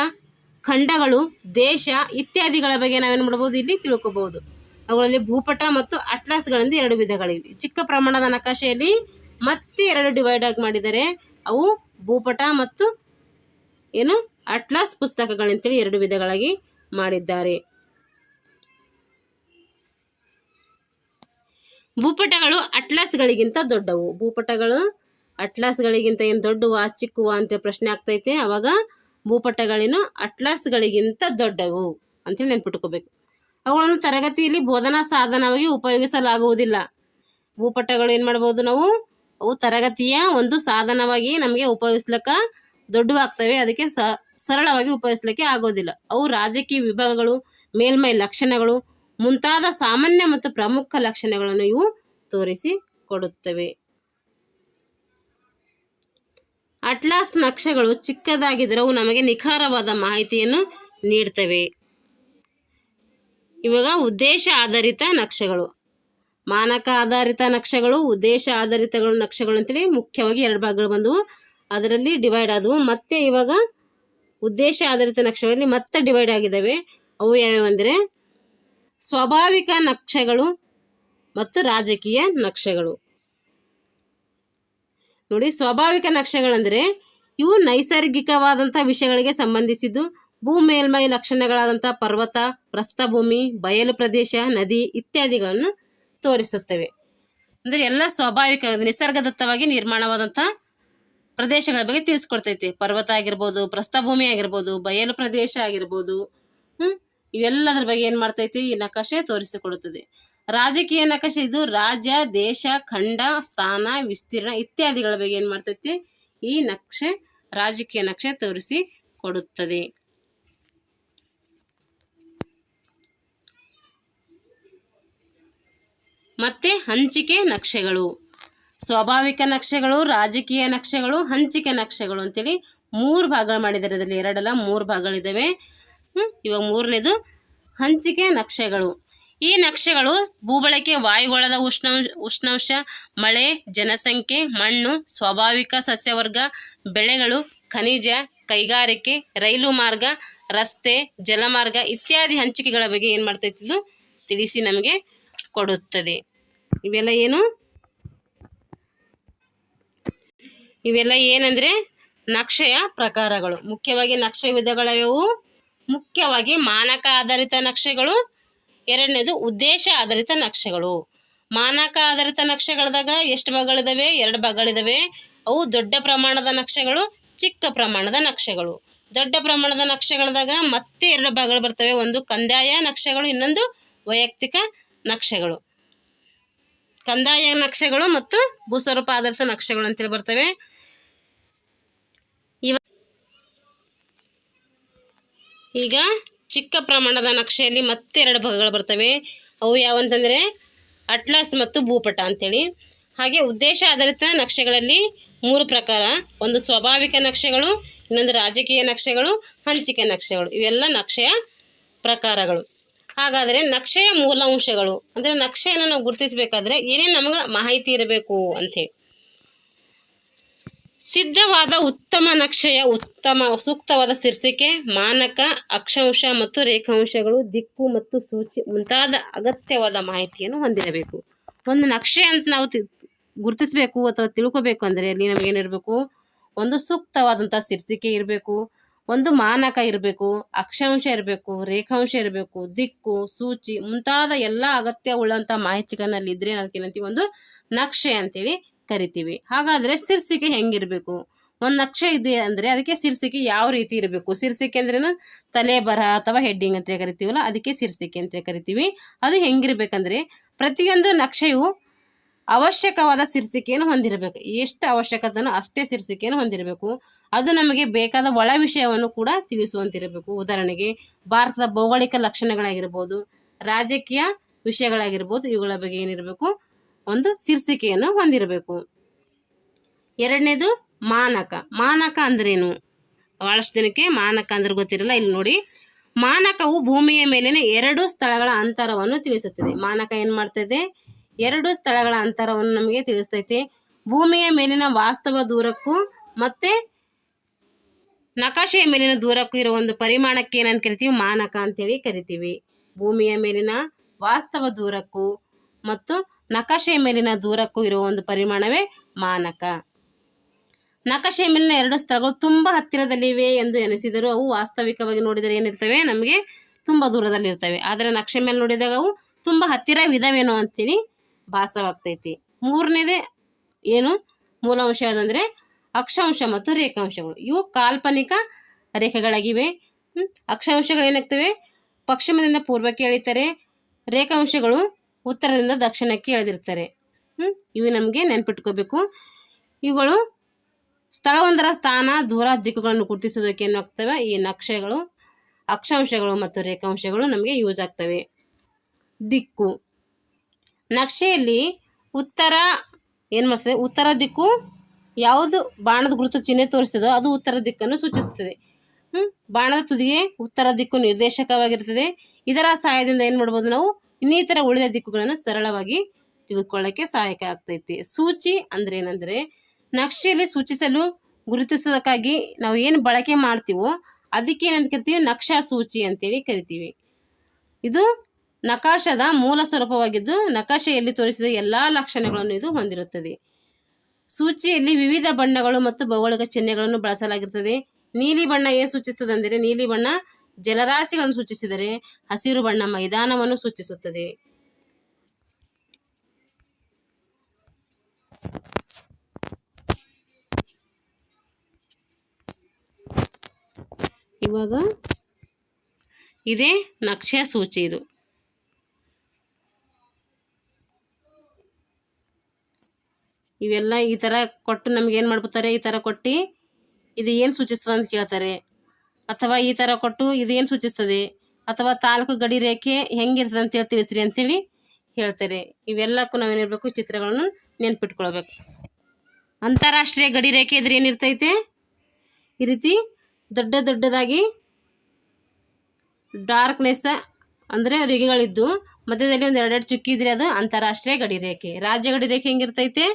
A: ಖಂಡಗಳು, ದೇಶ ಇತ್ಯಾದಿಗಳ ಬಗ್ಗೆ ನಾವೇನು ಮಾಡ್ಬೋದು, ಇಲ್ಲಿ ತಿಳ್ಕೊಬಹುದು. ಅವುಗಳಲ್ಲಿ ಭೂಪಟ ಮತ್ತು ಅಟ್ಲಾಸ್ಗಳಿಂದ ಎರಡು ವಿಧಗಳಿವೆ. ಚಿಕ್ಕ ಪ್ರಮಾಣದ ನಕಾಶೆಯಲ್ಲಿ ಮತ್ತೆ ಎರಡು ಡಿವೈಡ್ ಆಗಿ ಮಾಡಿದರೆ ಅವು ಭೂಪಟ ಮತ್ತು ಏನು ಅಟ್ಲಾಸ್ ಪುಸ್ತಕಗಳಂತೇಳಿ ಎರಡು ವಿಧಗಳಾಗಿ ಮಾಡಿದ್ದಾರೆ. ಭೂಪಟಗಳು ಅಟ್ಲಾಸ್ಗಳಿಗಿಂತ ದೊಡ್ಡವು. ಭೂಪಟಗಳು ಅಟ್ಲಾಸ್ಗಳಿಗಿಂತ ಏನು ದೊಡ್ಡವ ಚಿಕ್ಕವ ಅಂತ ಪ್ರಶ್ನೆ ಆಗ್ತೈತೆ. ಅವಾಗ ಭೂಪಟಗಳೇನು ಅಟ್ಲಾಸ್ಗಳಿಗಿಂತ ದೊಡ್ಡವು ಅಂತೇಳಿ ನೆನ್ಪಿಟ್ಕೋಬೇಕು. ಅವುಗಳನ್ನು ತರಗತಿಯಲ್ಲಿ ಬೋಧನಾ ಸಾಧನವಾಗಿ ಉಪಯೋಗಿಸಲಾಗುವುದಿಲ್ಲ. ಭೂಪಟಗಳು ಏನು ಮಾಡ್ಬೋದು ನಾವು, ಅವು ತರಗತಿಯ ಒಂದು ಸಾಧನವಾಗಿ ನಮಗೆ ಉಪಯೋಗಿಸ್ಲಿಕ್ಕೆ ದೊಡ್ಡವಾಗ್ತವೆ, ಅದಕ್ಕೆ ಸರಳವಾಗಿ ಉಪಯೋಗಿಸ್ಲಿಕ್ಕೆ ಆಗೋದಿಲ್ಲ. ಅವು ರಾಜಕೀಯ ವಿಭಾಗಗಳು, ಮೇಲ್ಮೈ ಲಕ್ಷಣಗಳು ಮುಂತಾದ ಸಾಮಾನ್ಯ ಮತ್ತು ಪ್ರಮುಖ ಲಕ್ಷಣಗಳನ್ನು ಇವು ತೋರಿಸಿ ಕೊಡುತ್ತವೆ. ಅಟ್ಲಾಸ್ ನಕ್ಷೆಗಳು ಚಿಕ್ಕದಾಗಿದ್ದರೆ ಅವು ನಮಗೆ ನಿಖರವಾದ ಮಾಹಿತಿಯನ್ನು ನೀಡ್ತವೆ. ಇವಾಗ ಉದ್ದೇಶ ಆಧಾರಿತ ನಕ್ಷೆಗಳು, ಮಾನಕ ಆಧಾರಿತ ನಕ್ಷೆಗಳು, ಉದ್ದೇಶ ಆಧಾರಿತ ನಕ್ಷೆಗಳು ಅಂತೇಳಿ ಮುಖ್ಯವಾಗಿ ಎರಡು ಭಾಗಗಳು ಬಂದವು, ಅದರಲ್ಲಿ ಡಿವೈಡ್ ಆದವು. ಮತ್ತೆ ಇವಾಗ ಉದ್ದೇಶ ಆಧಾರಿತ ನಕ್ಷೆಗಳಲ್ಲಿ ಮತ್ತೆ ಡಿವೈಡ್ ಆಗಿದ್ದಾವೆ. ಅವು ಯಾವ್ಯಾವ ಅಂದರೆ ಸ್ವಾಭಾವಿಕ ನಕ್ಷೆಗಳು ಮತ್ತು ರಾಜಕೀಯ ನಕ್ಷೆಗಳು. ನೋಡಿ, ಸ್ವಾಭಾವಿಕ ನಕ್ಷೆಗಳಂದರೆ ಇವು ನೈಸರ್ಗಿಕವಾದಂಥ ವಿಷಯಗಳಿಗೆ ಸಂಬಂಧಿಸಿದ್ದು. ಭೂ ಮೇಲ್ಮೈ ಲಕ್ಷಣಗಳಾದಂಥ ಪರ್ವತ, ಪ್ರಸ್ಥಭೂಮಿ, ಬಯಲು ಪ್ರದೇಶ, ನದಿ ಇತ್ಯಾದಿಗಳನ್ನು ತೋರಿಸುತ್ತವೆ. ಅಂದರೆ ಎಲ್ಲ ಸ್ವಾಭಾವಿಕ ನಿಸರ್ಗದತ್ತವಾಗಿ ನಿರ್ಮಾಣವಾದಂಥ ಪ್ರದೇಶಗಳ ಬಗ್ಗೆ ತಿಳಿಸ್ಕೊಡ್ತೈತಿ. ಪರ್ವತ ಆಗಿರ್ಬೋದು, ಪ್ರಸ್ಥಭೂಮಿ ಆಗಿರ್ಬೋದು, ಬಯಲು ಪ್ರದೇಶ ಆಗಿರ್ಬೋದು, ಇವೆಲ್ಲದರ ಬಗ್ಗೆ ಏನು ಮಾಡ್ತೈತಿ ಈ ನಕಾಶೆ ತೋರಿಸಿಕೊಡುತ್ತದೆ. ರಾಜಕೀಯ ನಕಾಶೆ ಇದು ರಾಜ್ಯ, ದೇಶ, ಖಂಡ, ಸ್ಥಾನ, ವಿಸ್ತೀರ್ಣ ಇತ್ಯಾದಿಗಳ ಬಗ್ಗೆ ಏನು ಮಾಡ್ತೈತಿ ಈ ನಕ್ಷೆ, ರಾಜಕೀಯ ನಕ್ಷೆ ತೋರಿಸಿ ಕೊಡುತ್ತದೆ. ಮತ್ತೆ ಹಂಚಿಕೆ ನಕ್ಷೆಗಳು, ಸ್ವಾಭಾವಿಕ ನಕ್ಷೆಗಳು, ರಾಜಕೀಯ ನಕ್ಷೆಗಳು, ಹಂಚಿಕೆ ನಕ್ಷೆಗಳು ಅಂತೇಳಿ ಮೂರು ಭಾಗಗಳು ಮಾಡಿದ್ದಾರೆ. ಅದರಲ್ಲಿ ಎರಡಲ್ಲ ಮೂರು ಭಾಗಗಳಿದ್ದಾವೆ. ಇವಾಗ ಮೂರನೇದು ಹಂಚಿಕೆ ನಕ್ಷೆಗಳು. ಈ ನಕ್ಷೆಗಳು ಭೂಬಳಕೆ, ವಾಯುಗೋಳದ ಉಷ್ಣಾಂಶ, ಮಳೆ, ಜನಸಂಖ್ಯೆ, ಮಣ್ಣು, ಸ್ವಾಭಾವಿಕ ಸಸ್ಯವರ್ಗ, ಬೆಳೆಗಳು, ಖನಿಜ, ಕೈಗಾರಿಕೆ, ರೈಲು ಮಾರ್ಗ, ರಸ್ತೆ, ಜಲಮಾರ್ಗ ಇತ್ಯಾದಿ ಹಂಚಿಕೆಗಳ ಬಗ್ಗೆ ಏನು ಮಾಡ್ತೈತಿ ಇದು ತಿಳಿಸಿ ನಮಗೆ ಕೊಡುತ್ತದೆ. ಇವೆಲ್ಲ ಏನಂದರೆ ನಕ್ಷೆಯ ಪ್ರಕಾರಗಳು. ಮುಖ್ಯವಾಗಿ ನಕ್ಷೆ ವಿಧಗಳವು ಮುಖ್ಯವಾಗಿ ಮಾನಕ ಆಧಾರಿತ ನಕ್ಷೆಗಳು, ಎರಡನೇದು ಉದ್ದೇಶ ಆಧಾರಿತ ನಕ್ಷೆಗಳು. ಮಾನಕ ಆಧಾರಿತ ನಕ್ಷೆಗಳದಾಗ ಎಷ್ಟು ಭಾಗಗಳಿದ್ದಾವೆ, ಎರಡು ಭಾಗಗಳಿದ್ದಾವೆ. ಅವು ದೊಡ್ಡ ಪ್ರಮಾಣದ ನಕ್ಷೆಗಳು, ಚಿಕ್ಕ ಪ್ರಮಾಣದ ನಕ್ಷೆಗಳು. ದೊಡ್ಡ ಪ್ರಮಾಣದ ನಕ್ಷೆಗಳದಾಗ ಮತ್ತೆ ಎರಡು ಭಾಗಗಳು ಬರ್ತವೆ, ಒಂದು ಕಂದಾಯ ನಕ್ಷೆಗಳು, ಇನ್ನೊಂದು ವೈಯಕ್ತಿಕ ನಕ್ಷೆಗಳು. ಕಂದಾಯ ನಕ್ಷೆಗಳು ಮತ್ತು ಭೂಸ್ವರೂಪ ಆಧಾರಿತ ನಕ್ಷೆಗಳು ಅಂತೇಳಿ ಬರ್ತವೆ. ಈಗ ಚಿಕ್ಕ ಪ್ರಮಾಣದ ನಕ್ಷೆಯಲ್ಲಿ ಮತ್ತೆ ಎರಡು ಭಾಗಗಳು ಬರ್ತವೆ. ಅವು ಯಾವಂತಂದರೆ ಅಟ್ಲಾಸ್ ಮತ್ತು ಭೂಪಟ ಅಂತೇಳಿ. ಹಾಗೆ ಉದ್ದೇಶ ಆಧಾರಿತ ನಕ್ಷೆಗಳಲ್ಲಿ ಮೂರು ಪ್ರಕಾರ, ಒಂದು ಸ್ವಾಭಾವಿಕ ನಕ್ಷೆಗಳು, ಇನ್ನೊಂದು ರಾಜಕೀಯ ನಕ್ಷೆಗಳು, ಹಂಚಿಕೆ ನಕ್ಷೆಗಳು. ಇವೆಲ್ಲ ನಕ್ಷೆಯ ಪ್ರಕಾರಗಳು. ಹಾಗಾದರೆ ನಕ್ಷೆಯ ಮೂಲ ಅಂಶಗಳು ಅಂದರೆ ನಕ್ಷೆಯನ್ನು ನಾವು ಗುರುತಿಸಬೇಕಾದ್ರೆ ಏನೇನು ನಮಗೆ ಮಾಹಿತಿ ಇರಬೇಕು ಅಂಥೇಳಿ. ಸಿದ್ಧವಾದ ಉತ್ತಮ ನಕ್ಷೆಯ ಸೂಕ್ತವಾದ ಶೀರ್ಷಿಕೆ, ಮಾನಕ, ಅಕ್ಷಾಂಶ ಮತ್ತು ರೇಖಾಂಶಗಳು, ದಿಕ್ಕು ಮತ್ತು ಸೂಚಿ ಮುಂತಾದ ಅಗತ್ಯವಾದ ಮಾಹಿತಿಯನ್ನು ಹೊಂದಿರಬೇಕು. ಒಂದು ನಕ್ಷೆ ಅಂತ ನಾವು ಗುರುತಿಸಬೇಕು ಅಥವಾ ತಿಳ್ಕೋಬೇಕು ಅಂದರೆ ಅಲ್ಲಿ ನಮಗೇನಿರಬೇಕು, ಒಂದು ಸೂಕ್ತವಾದಂಥ ಶೀರ್ಷಿಕೆ ಇರಬೇಕು, ಒಂದು ಮಾನಕ ಇರಬೇಕು, ಅಕ್ಷಾಂಶ ಇರಬೇಕು, ರೇಖಾಂಶ ಇರಬೇಕು, ದಿಕ್ಕು, ಸೂಚಿ ಮುಂತಾದ ಎಲ್ಲ ಅಗತ್ಯವುಳ್ಳಂಥ ಮಾಹಿತಿಗಳನ್ನಿದ್ದರೆ ಅದಕ್ಕೇನಂತೀವಿ ಒಂದು ನಕ್ಷೆ ಅಂತೇಳಿ ಕರಿತೀವಿ. ಹಾಗಾದರೆ ಶೀರ್ಷಿಕೆ ಹೆಂಗಿರಬೇಕು, ಒಂದು ನಕ್ಷೆ ಇದೆ ಅಂದರೆ ಅದಕ್ಕೆ ಶೀರ್ಷಿಕೆ ಯಾವ ರೀತಿ ಇರಬೇಕು. ಶೀರ್ಷಿಕೆ ಅಂದ್ರೇನು, ತಲೆ ಬರಹ ಅಥವಾ ಹೆಡ್ಡಿಂಗ್ ಅಂತ ಕರಿತೀವಲ್ಲ, ಅದಕ್ಕೆ ಶೀರ್ಷಿಕೆ ಅಂತ ಕರಿತೀವಿ. ಅದು ಹೆಂಗಿರ್ಬೇಕಂದ್ರೆ ಪ್ರತಿಯೊಂದು ನಕ್ಷೆಯು ಅವಶ್ಯಕವಾದ ಶೀರ್ಷಿಕೆಯನ್ನು ಹೊಂದಿರಬೇಕು. ಎಷ್ಟು ಅವಶ್ಯಕತೆನೋ ಅಷ್ಟೇ ಶೀರ್ಷಿಕೆಯನ್ನು ಹೊಂದಿರಬೇಕು. ಅದು ನಮಗೆ ಬೇಕಾದ ಒಳ ವಿಷಯವನ್ನು ಕೂಡ ತಿಳಿಸುವಂತಿರಬೇಕು. ಉದಾಹರಣೆಗೆ ಭಾರತದ ಭೌಗೋಳಿಕ ಲಕ್ಷಣಗಳಾಗಿರ್ಬೋದು, ರಾಜಕೀಯ ವಿಷಯಗಳಾಗಿರ್ಬೋದು, ಇವುಗಳ ಬಗ್ಗೆ ಏನಿರಬೇಕು, ಒಂದು ಶೀರ್ಷಿಕೆಯನ್ನು ಹೊಂದಿರಬೇಕು. ಎರಡನೇದು ಮಾನಕ. ಮಾನಕ ಅಂದ್ರೇನು? ಬಹಳಷ್ಟು ಜನಕ್ಕೆ ಮಾನಕ ಅಂದ್ರೆ ಗೊತ್ತಿರಲ್ಲ. ಇಲ್ಲಿ ನೋಡಿ, ಮಾನಕವು ಭೂಮಿಯ ಮೇಲಿನ 2 ಸ್ಥಳಗಳ ಅಂತರವನ್ನು ತಿಳಿಸುತ್ತದೆ. ಮಾನಕ ಏನು ಮಾಡ್ತದೆ? 2 ಸ್ಥಳಗಳ ಅಂತರವನ್ನು ನಮಗೆ ತಿಳಿಸ್ತೈತಿ. ಭೂಮಿಯ ಮೇಲಿನ ವಾಸ್ತವ ದೂರಕ್ಕೂ ಮತ್ತೆ ನಕಾಶೆಯ ಮೇಲಿನ ದೂರಕ್ಕೂ ಇರೋ ಒಂದು ಪರಿಮಾಣಕ್ಕೆ ಏನಂತ ಕರಿತೀವಿ? ಮಾನಕ ಅಂತೇಳಿ ಕರಿತೀವಿ. ಭೂಮಿಯ ಮೇಲಿನ ವಾಸ್ತವ ದೂರಕ್ಕೂ ಮತ್ತು ನಕಾಶೆಯ ಮೇಲಿನ ದೂರಕ್ಕೂ ಇರುವ ಒಂದು ಪರಿಮಾಣವೇ ಮಾನಕ. ನಕಾಶೆಯ ಮೇಲಿನ 2 ಸ್ಥಳಗಳು ತುಂಬ ಹತ್ತಿರದಲ್ಲಿವೆ ಎಂದು ಎನಿಸಿದರೂ ಅವು ವಾಸ್ತವಿಕವಾಗಿ ನೋಡಿದರೆ ಏನಿರ್ತವೆ? ನಮಗೆ ತುಂಬ ದೂರದಲ್ಲಿರ್ತವೆ. ಆದರೆ ನಕ್ಷೆ ಮೇಲೆ ನೋಡಿದಾಗ ಅವು ತುಂಬ ಹತ್ತಿರವಿದಾವೇನೋ ಅಂತೇಳಿ ಭಾಸವಾಗ್ತೈತಿ. ಮೂರನೇದೇ ಏನು ಮೂಲಾಂಶ ಅದಂದರೆ ಅಕ್ಷಾಂಶ ಮತ್ತು ರೇಖಾಂಶಗಳು. ಇವು ಕಾಲ್ಪನಿಕ ರೇಖೆಗಳಾಗಿವೆ. ಅಕ್ಷಾಂಶಗಳು ಏನಾಗ್ತವೆ? ಪಶ್ಚಿಮದಿಂದ ಪೂರ್ವಕ್ಕೆ ಎಳಿತಾರೆ. ರೇಖಾಂಶಗಳು ಉತ್ತರದಿಂದ ದಕ್ಷಿಣಕ್ಕೆ ಎಳೆದಿರ್ತಾರೆ. ಇವು ನಮಗೆ ನೆನ್ಪಿಟ್ಕೋಬೇಕು. ಇವುಗಳು ಸ್ಥಳವೊಂದರ ಸ್ಥಾನ, ದೂರ, ದಿಕ್ಕುಗಳನ್ನು ಗುರುತಿಸೋದಕ್ಕೆ ಏನಾಗ್ತವೆ? ಈ ನಕ್ಷೆಗಳು, ಅಕ್ಷಾಂಶಗಳು ಮತ್ತು ರೇಖಾಂಶಗಳು ನಮಗೆ ಯೂಸ್ ಆಗ್ತವೆ. ದಿಕ್ಕು. ನಕ್ಷೆಯಲ್ಲಿ ಉತ್ತರ ಏನು ಮಾಡ್ತದೆ? ಉತ್ತರ ದಿಕ್ಕು ಯಾವುದು ಬಾಣದ ಗುರುತು ಚಿಹ್ನೆ ತೋರಿಸ್ತದೋ ಅದು ಉತ್ತರ ದಿಕ್ಕನ್ನು ಸೂಚಿಸುತ್ತದೆ. ಬಾಣದ ತುದಿಗೆ ಉತ್ತರ ದಿಕ್ಕು ನಿರ್ದೇಶಕವಾಗಿರ್ತದೆ. ಇದರ ಸಹಾಯದಿಂದ ಏನು ಮಾಡ್ಬೋದು? ನಾವು ಇನ್ನಿತರ ಉಳಿದ ದಿಕ್ಕುಗಳನ್ನು ಸರಳವಾಗಿ ತಿಳ್ಕೊಳ್ಳೋಕ್ಕೆ ಸಹಾಯಕ ಆಗ್ತೈತಿ. ಸೂಚಿ ಅಂದ್ರೆ ಏನಂದರೆ, ನಕ್ಷೆಯಲ್ಲಿ ಸೂಚಿಸಲು ಗುರುತಿಸೋದಕ್ಕಾಗಿ ನಾವು ಏನು ಬಳಕೆ ಮಾಡ್ತೀವೋ ಅದಕ್ಕೆ ಏನಂತ ಕರಿತೀವಿ? ನಕ್ಷಾ ಸೂಚಿ ಅಂತೇಳಿ ಕರಿತೀವಿ. ಇದು ನಕಾಶದ ಮೂಲ ಸ್ವರೂಪವಾಗಿದ್ದು ನಕಾಶೆಯಲ್ಲಿ ತೋರಿಸಿದ ಎಲ್ಲ ಲಕ್ಷಣಗಳನ್ನು ಇದು ಹೊಂದಿರುತ್ತದೆ. ಸೂಚಿಯಲ್ಲಿ ವಿವಿಧ ಬಣ್ಣಗಳು ಮತ್ತು ಭೌಗೋಳಿಕ ಚಿಹ್ನೆಗಳನ್ನು ಬಳಸಲಾಗಿರ್ತದೆ. ನೀಲಿ ಬಣ್ಣ ಏನು ಸೂಚಿಸ್ತದೆ ಅಂದರೆ, ನೀಲಿ ಬಣ್ಣ ಜಲರಾಶಿಗಳನ್ನು ಸೂಚಿಸಿದರೆ ಹಸಿರು ಬಣ್ಣ ಮೈದಾನವನ್ನು ಸೂಚಿಸುತ್ತದೆ. ಇವಾಗ ಇದೇ ನಕ್ಷೆ ಸೂಚಿ. ಇದು ಇವೆಲ್ಲ ಈ ಥರ ಕೊಟ್ಟು ನಮ್ಗೆ ಏನು ಮಾಡ್ಬಿಡ್ತಾರೆ? ಈ ಥರ ಕೊಟ್ಟು ಇದು ಏನು ಸೂಚಿಸ್ತದೆ ಅಂತ ಕೇಳ್ತಾರೆ. ಅಥವಾ ಈ ಥರ ಕೊಟ್ಟು ಇದು ಏನು ಸೂಚಿಸ್ತದೆ, ಅಥವಾ ತಾಲೂಕು ಗಡಿ ರೇಖೆ ಹೆಂಗಿರ್ತದೆ ಅಂತೇಳಿ ತಿಳಿಸ್ರಿ ಅಂತೇಳಿ ಹೇಳ್ತಾರೆ. ಇವೆಲ್ಲಕ್ಕೂ ನಾವೇನಿರಬೇಕು? ಚಿತ್ರಗಳನ್ನು ನೆನ್ಪಿಟ್ಕೊಳ್ಬೇಕು. ಅಂತಾರಾಷ್ಟ್ರೀಯ ಗಡಿ ರೇಖೆ ಇದ್ರೆ ಏನಿರ್ತೈತೆ? ಈ ರೀತಿ ದೊಡ್ಡ ದೊಡ್ಡದಾಗಿ ಡಾರ್ಕ್ನೆಸ್ ಅಂದರೆ ರೇಖೆಗಳಿದ್ದು ಮಧ್ಯದಲ್ಲಿ ಒಂದು 2 ಚುಕ್ಕಿ ಇದ್ರೆ ಅದು ಅಂತಾರಾಷ್ಟ್ರೀಯ ಗಡಿ ರೇಖೆ. ರಾಜ್ಯ ಗಡಿ ರೇಖೆ ಹೆಂಗಿರ್ತೈತೆ?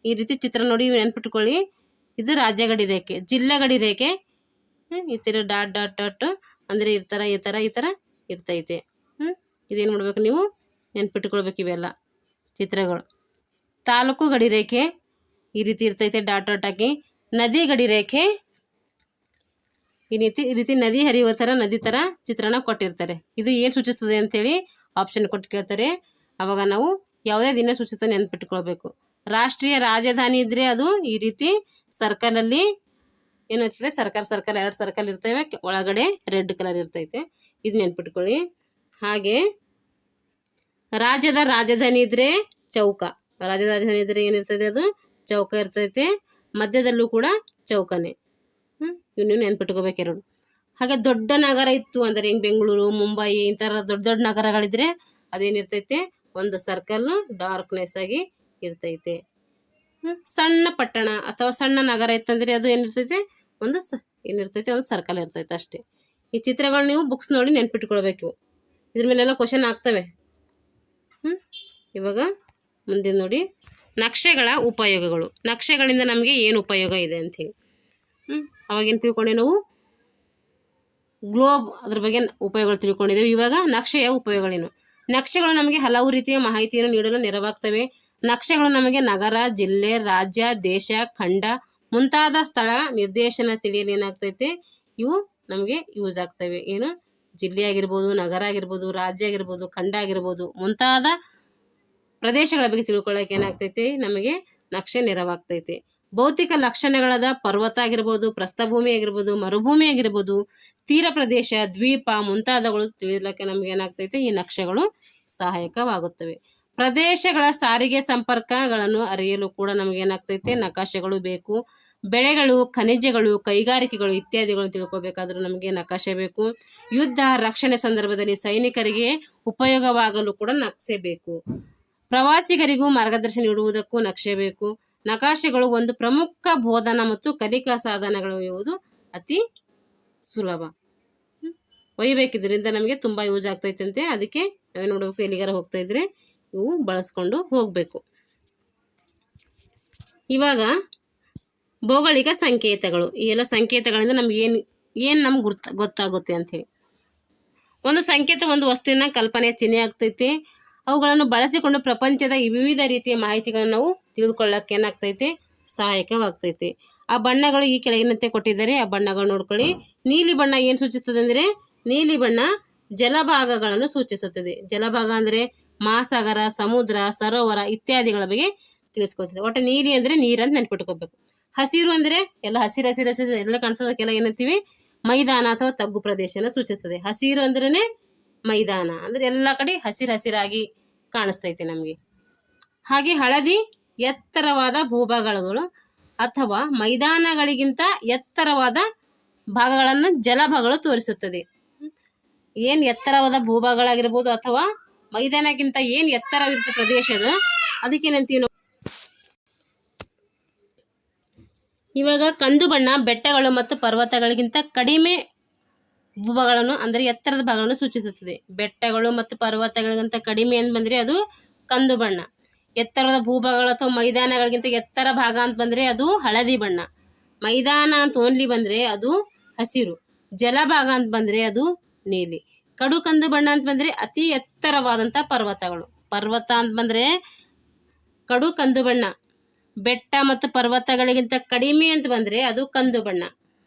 A: ಈ ರೀತಿ ಚಿತ್ರ ನೋಡಿ ನೆನ್ಪಿಟ್ಕೊಳ್ಳಿ. ಇದು ರಾಜ್ಯ ಗಡಿ ರೇಖೆ. ಜಿಲ್ಲೆ ಗಡಿ ರೇಖೆ ಈ ಥರ ಡಾಟ್ ಡಾಟ್ ಡಾಟ್ ಅಂದರೆ ಈ ಥರ ಇರ್ತೈತೆ. ಇದೇನು ಮಾಡ್ಬೇಕು? ನೀವು ನೆನ್ಪಿಟ್ಕೊಳ್ಬೇಕು ಇವೆಲ್ಲ ಚಿತ್ರಗಳು. ತಾಲೂಕು ಗಡಿ ರೇಖೆ ಈ ರೀತಿ ಇರ್ತೈತೆ ಡಾಟ್ ಡಾಟ್ ಹಾಕಿ. ನದಿ ಗಡಿ ರೇಖೆ ಈ ರೀತಿ ನದಿ ಹರಿಯುವ ಥರ ನದಿ ಥರ ಚಿತ್ರಣ ಕೊಟ್ಟಿರ್ತಾರೆ. ಇದು ಏನು ಸೂಚಿಸ್ತದೆ ಅಂತೇಳಿ ಆಪ್ಷನ್ ಕೊಟ್ಟು ಕೇಳ್ತಾರೆ. ಆವಾಗ ನಾವು ಯಾವುದೇ ದಿನ ಸೂಚಿತ ನೆನ್ಪಿಟ್ಕೊಳ್ಬೇಕು. ರಾಷ್ಟ್ರೀಯ ರಾಜಧಾನಿ ಇದ್ದರೆ ಅದು ಈ ರೀತಿ ಸರ್ಕಲಲ್ಲಿ ಏನಿರ್ತದೆ? ಸರ್ಕಲ್ 2 ಸರ್ಕಲ್ ಇರ್ತವೆ. ಒಳಗಡೆ ರೆಡ್ ಕಲರ್ ಇರ್ತೈತೆ. ಇದು ನೆನ್ಪಿಟ್ಕೊಳ್ಳಿ. ಹಾಗೆ ರಾಜ್ಯದ ರಾಜಧಾನಿ ಇದ್ದರೆ ಚೌಕ. ರಾಜ್ಯದ ರಾಜಧಾನಿ ಇದ್ದರೆ ಏನಿರ್ತದೆ? ಅದು ಚೌಕ ಇರ್ತೈತೆ. ಮಧ್ಯದಲ್ಲೂ ಕೂಡ ಚೌಕನೇ. ಇನ್ನು ನೆನ್ಪಿಟ್ಕೋಬೇಕು 2. ಹಾಗೆ ದೊಡ್ಡ ನಗರ ಇತ್ತು ಅಂದರೆ ಹಿಂಗೆ ಬೆಂಗಳೂರು, ಮುಂಬೈ ಈ ಥರ ದೊಡ್ಡ ದೊಡ್ಡ ನಗರಗಳಿದ್ರೆ ಅದೇನಿರ್ತೈತೆ? ಒಂದು ಸರ್ಕಲ್ಲು ಡಾರ್ಕ್ನೆಸ್ ಆಗಿ ಇರ್ತೈತೆ. ಸಣ್ಣ ಪಟ್ಟಣ ಅಥವಾ ಸಣ್ಣ ನಗರ ಇತ್ತಂದರೆ ಅದು ಏನಿರ್ತೈತೆ? ಒಂದು ಏನಿರ್ತೈತೆ? ಒಂದು ಸರ್ಕಲ್ ಇರ್ತೈತೆ ಅಷ್ಟೇ. ಈ ಚಿತ್ರಗಳು ನೀವು ಬುಕ್ಸ್ ನೋಡಿ ನೆನ್ಪಿಟ್ಕೊಳ್ಬೇಕು. ಇದ್ರ ಮೇಲೆಲ್ಲ ಕ್ವಶನ್ ಆಗ್ತವೆ. ಇವಾಗ ಮುಂದೆ ನೋಡಿ, ನಕ್ಷೆಗಳ ಉಪಯೋಗಗಳು. ನಕ್ಷೆಗಳಿಂದ ನಮಗೆ ಏನು ಉಪಯೋಗ ಇದೆ ಅಂಥೇಳಿ ಅವಾಗೇನು ತಿಳ್ಕೊಂಡೆ ನಾವು? ಗ್ಲೋಬ್ ಅದ್ರ ಬಗ್ಗೆ ಉಪಯೋಗಗಳು ತಿಳ್ಕೊಂಡಿದ್ದೇವೆ. ಇವಾಗ ನಕ್ಷೆಯ ಉಪಯೋಗಗಳೇನು? ನಕ್ಷೆಗಳು ನಮಗೆ ಹಲವು ರೀತಿಯ ಮಾಹಿತಿಯನ್ನು ನೀಡಲು ನೆರವಾಗ್ತವೆ. ನಕ್ಷೆಗಳು ನಮಗೆ ನಗರ, ಜಿಲ್ಲೆ, ರಾಜ್ಯ, ದೇಶ, ಖಂಡ ಮುಂತಾದ ಸ್ಥಳ ನಿರ್ದೇಶನ ತಿಳಿಯಲು ಏನಾಗ್ತೈತೆ? ಇವು ನಮಗೆ ಯೂಸ್ ಆಗ್ತವೆ. ಏನು? ಜಿಲ್ಲೆ ಆಗಿರ್ಬೋದು, ನಗರ ಆಗಿರ್ಬೋದು, ರಾಜ್ಯ ಆಗಿರ್ಬೋದು, ಖಂಡ ಆಗಿರ್ಬೋದು, ಮುಂತಾದ ಪ್ರದೇಶಗಳ ಬಗ್ಗೆ ತಿಳ್ಕೊಳ್ಳೋಕೆ ಏನಾಗ್ತೈತೆ? ನಮಗೆ ನಕ್ಷೆ ನೆರವಾಗ್ತೈತೆ. ಭೌತಿಕ ಲಕ್ಷಣಗಳಾದ ಪರ್ವತ ಆಗಿರ್ಬೋದು, ಪ್ರಸ್ಥಭೂಮಿ ಆಗಿರ್ಬೋದು, ಮರುಭೂಮಿ ಆಗಿರ್ಬೋದು, ತೀರ ಪ್ರದೇಶ, ದ್ವೀಪ ಮುಂತಾದವುಗಳು ತಿಳಿಯಲಿಕ್ಕೆ ನಮ್ಗೆ ಏನಾಗ್ತೈತೆ ಈ ನಕ್ಷೆಗಳು ಸಹಾಯಕವಾಗುತ್ತವೆ. ಪ್ರದೇಶಗಳ ಸಾರಿಗೆ ಸಂಪರ್ಕಗಳನ್ನು ಅರಿಯಲು ಕೂಡ ನಮ್ಗೆ ಏನಾಗ್ತೈತೆ ನಕಾಶೆಗಳು ಬೇಕು. ಬೆಳೆಗಳು, ಖನಿಜಗಳು, ಕೈಗಾರಿಕೆಗಳು ಇತ್ಯಾದಿಗಳು ತಿಳ್ಕೊಬೇಕಾದ್ರೂ ನಮಗೆ ನಕಾಶೆ ಬೇಕು. ಯುದ್ಧ, ರಕ್ಷಣೆ ಸಂದರ್ಭದಲ್ಲಿ ಸೈನಿಕರಿಗೆ ಉಪಯೋಗವಾಗಲು ಕೂಡ ನಕ್ಷೆ ಬೇಕು. ಪ್ರವಾಸಿಗರಿಗೂ ಮಾರ್ಗದರ್ಶನ ನೀಡುವುದಕ್ಕೂ ನಕ್ಷೆ ಬೇಕು. ನಕಾಶೆಗಳು ಒಂದು ಪ್ರಮುಖ ಬೋಧನಾ ಮತ್ತು ಕಲಿಕಾ ಸಾಧನಗಳು ಇರುವುದು ಅತಿ ಸುಲಭ. ಒಯ್ಯಬೇಕಿದ್ರಿಂದ ನಮಗೆ ತುಂಬ ಯೂಸ್ ಆಗ್ತೈತಂತೆ. ಅದಕ್ಕೆ ನಾವೇನು ನೋಡಬೇಕು, ಎಲ್ಲಿಗಾರ ಹೋಗ್ತಾ ಇದ್ರೆ ಇವು ಬಳಸ್ಕೊಂಡು ಹೋಗಬೇಕು. ಇವಾಗ ಭೌಗೋಳಿಕ ಸಂಕೇತಗಳು. ಈ ಎಲ್ಲ ಸಂಕೇತಗಳಿಂದ ನಮ್ಗೆ ಏನು ನಮ್ಗೆ ಗೊತ್ತಾಗುತ್ತೆ ಅಂಥೇಳಿ. ಒಂದು ಸಂಕೇತ ಒಂದು ವಸ್ತುವಿನ ಕಲ್ಪನೆಯ ಚಿಹ್ನೆ ಆಗ್ತೈತೆ. ಅವುಗಳನ್ನು ಬಳಸಿಕೊಂಡು ಪ್ರಪಂಚದ ವಿವಿಧ ರೀತಿಯ ಮಾಹಿತಿಗಳನ್ನು ನಾವು ತಿಳಿದುಕೊಳ್ಳಕ್ಕೆ ಏನಾಗ್ತೈತೆ ಸಹಾಯಕವಾಗ್ತೈತೆ. ಆ ಬಣ್ಣಗಳು ಈ ಕೆಳಗಿನಂತೆ ಕೊಟ್ಟಿದ್ದಾರೆ. ಆ ಬಣ್ಣಗಳು ನೋಡ್ಕೊಳ್ಳಿ. ನೀಲಿ ಬಣ್ಣ ಏನು ಸೂಚಿಸ್ತದೆ ಅಂದರೆ, ನೀಲಿ ಬಣ್ಣ ಜಲಭಾಗಗಳನ್ನು ಸೂಚಿಸುತ್ತದೆ. ಜಲಭಾಗ ಅಂದರೆ ಮಹಾಸಾಗರ, ಸಮುದ್ರ, ಸರೋವರ ಇತ್ಯಾದಿಗಳ ಬಗ್ಗೆ ತಿಳಿಸ್ಕೊಳ್ತದೆ. ಒಟ್ಟು ನೀಲಿ ಅಂದರೆ ನೀರಂತ ನೆನ್ಪಿಟ್ಕೋಬೇಕು. ಹಸಿರು ಅಂದರೆ ಎಲ್ಲ ಹಸಿರು ಹಸಿರು ಹಸಿರು ಎಲ್ಲ ಕಾಣ್ತದಕ್ಕೆಲ್ಲ ಏನಂತೀವಿ ಮೈದಾನ ಅಥವಾ ತಗ್ಗು ಪ್ರದೇಶನ ಸೂಚಿಸ್ತದೆ. ಹಸಿರು ಅಂದ್ರೇ ಮೈದಾನ ಅಂದರೆ ಎಲ್ಲ ಕಡೆ ಹಸಿರು ಹಸಿರಾಗಿ ಕಾಣಿಸ್ತೈತೆ ನಮಗೆ. ಹಾಗೆ ಹಳದಿ ಎತ್ತರವಾದ ಭೂಭಾಗಗಳು ಅಥವಾ ಮೈದಾನಗಳಿಗಿಂತ ಎತ್ತರವಾದ ಭಾಗಗಳನ್ನು ಜಲಭಾಗಗಳು ತೋರಿಸುತ್ತದೆ. ಏನು ಎತ್ತರವಾದ ಭೂಭಾಗಗಳಾಗಿರ್ಬೋದು ಅಥವಾ ಮೈದಾನಕ್ಕಿಂತ ಏನು ಎತ್ತರವಿರುತ್ತೆ ಪ್ರದೇಶದ ಅದಕ್ಕೇನಂತೀವಿ ನಾವು. ಇವಾಗ ಕಂದು ಬಣ್ಣ ಬೆಟ್ಟಗಳು ಮತ್ತು ಪರ್ವತಗಳಿಗಿಂತ ಕಡಿಮೆ ಭೂಭಾಗಗಳನ್ನು ಅಂದರೆ ಎತ್ತರದ ಭಾಗಗಳನ್ನು ಸೂಚಿಸುತ್ತದೆ. ಬೆಟ್ಟಗಳು ಮತ್ತು ಪರ್ವತಗಳಿಗಿಂತ ಕಡಿಮೆ ಅಂತ ಬಂದರೆ ಅದು ಕಂದು ಬಣ್ಣ. ಎತ್ತರದ ಭೂಭಾಗಗಳು ಅಥವಾ ಮೈದಾನಗಳಿಗಿಂತ ಎತ್ತರ ಭಾಗ ಅಂತ ಬಂದರೆ ಅದು ಹಳದಿ ಬಣ್ಣ. ಮೈದಾನ ಅಂತ ಓನ್ಲಿ ಬಂದರೆ ಅದು ಹಸಿರು. ಜಲಭಾಗ ಅಂತ ಬಂದರೆ ಅದು ನೀಲಿ. ಕಡು ಕಂದು ಬಣ್ಣ ಅಂತ ಬಂದರೆ ಅತಿ ಎತ್ತರವಾದಂಥ ಪರ್ವತಗಳು. ಪರ್ವತ ಅಂತ ಬಂದರೆ ಕಡು ಕಂದು ಬಣ್ಣ. ಬೆಟ್ಟ ಮತ್ತು ಪರ್ವತಗಳಿಗಿಂತ ಕಡಿಮೆ ಅಂತ ಬಂದರೆ ಅದು ಕಂದು ಬಣ್ಣ.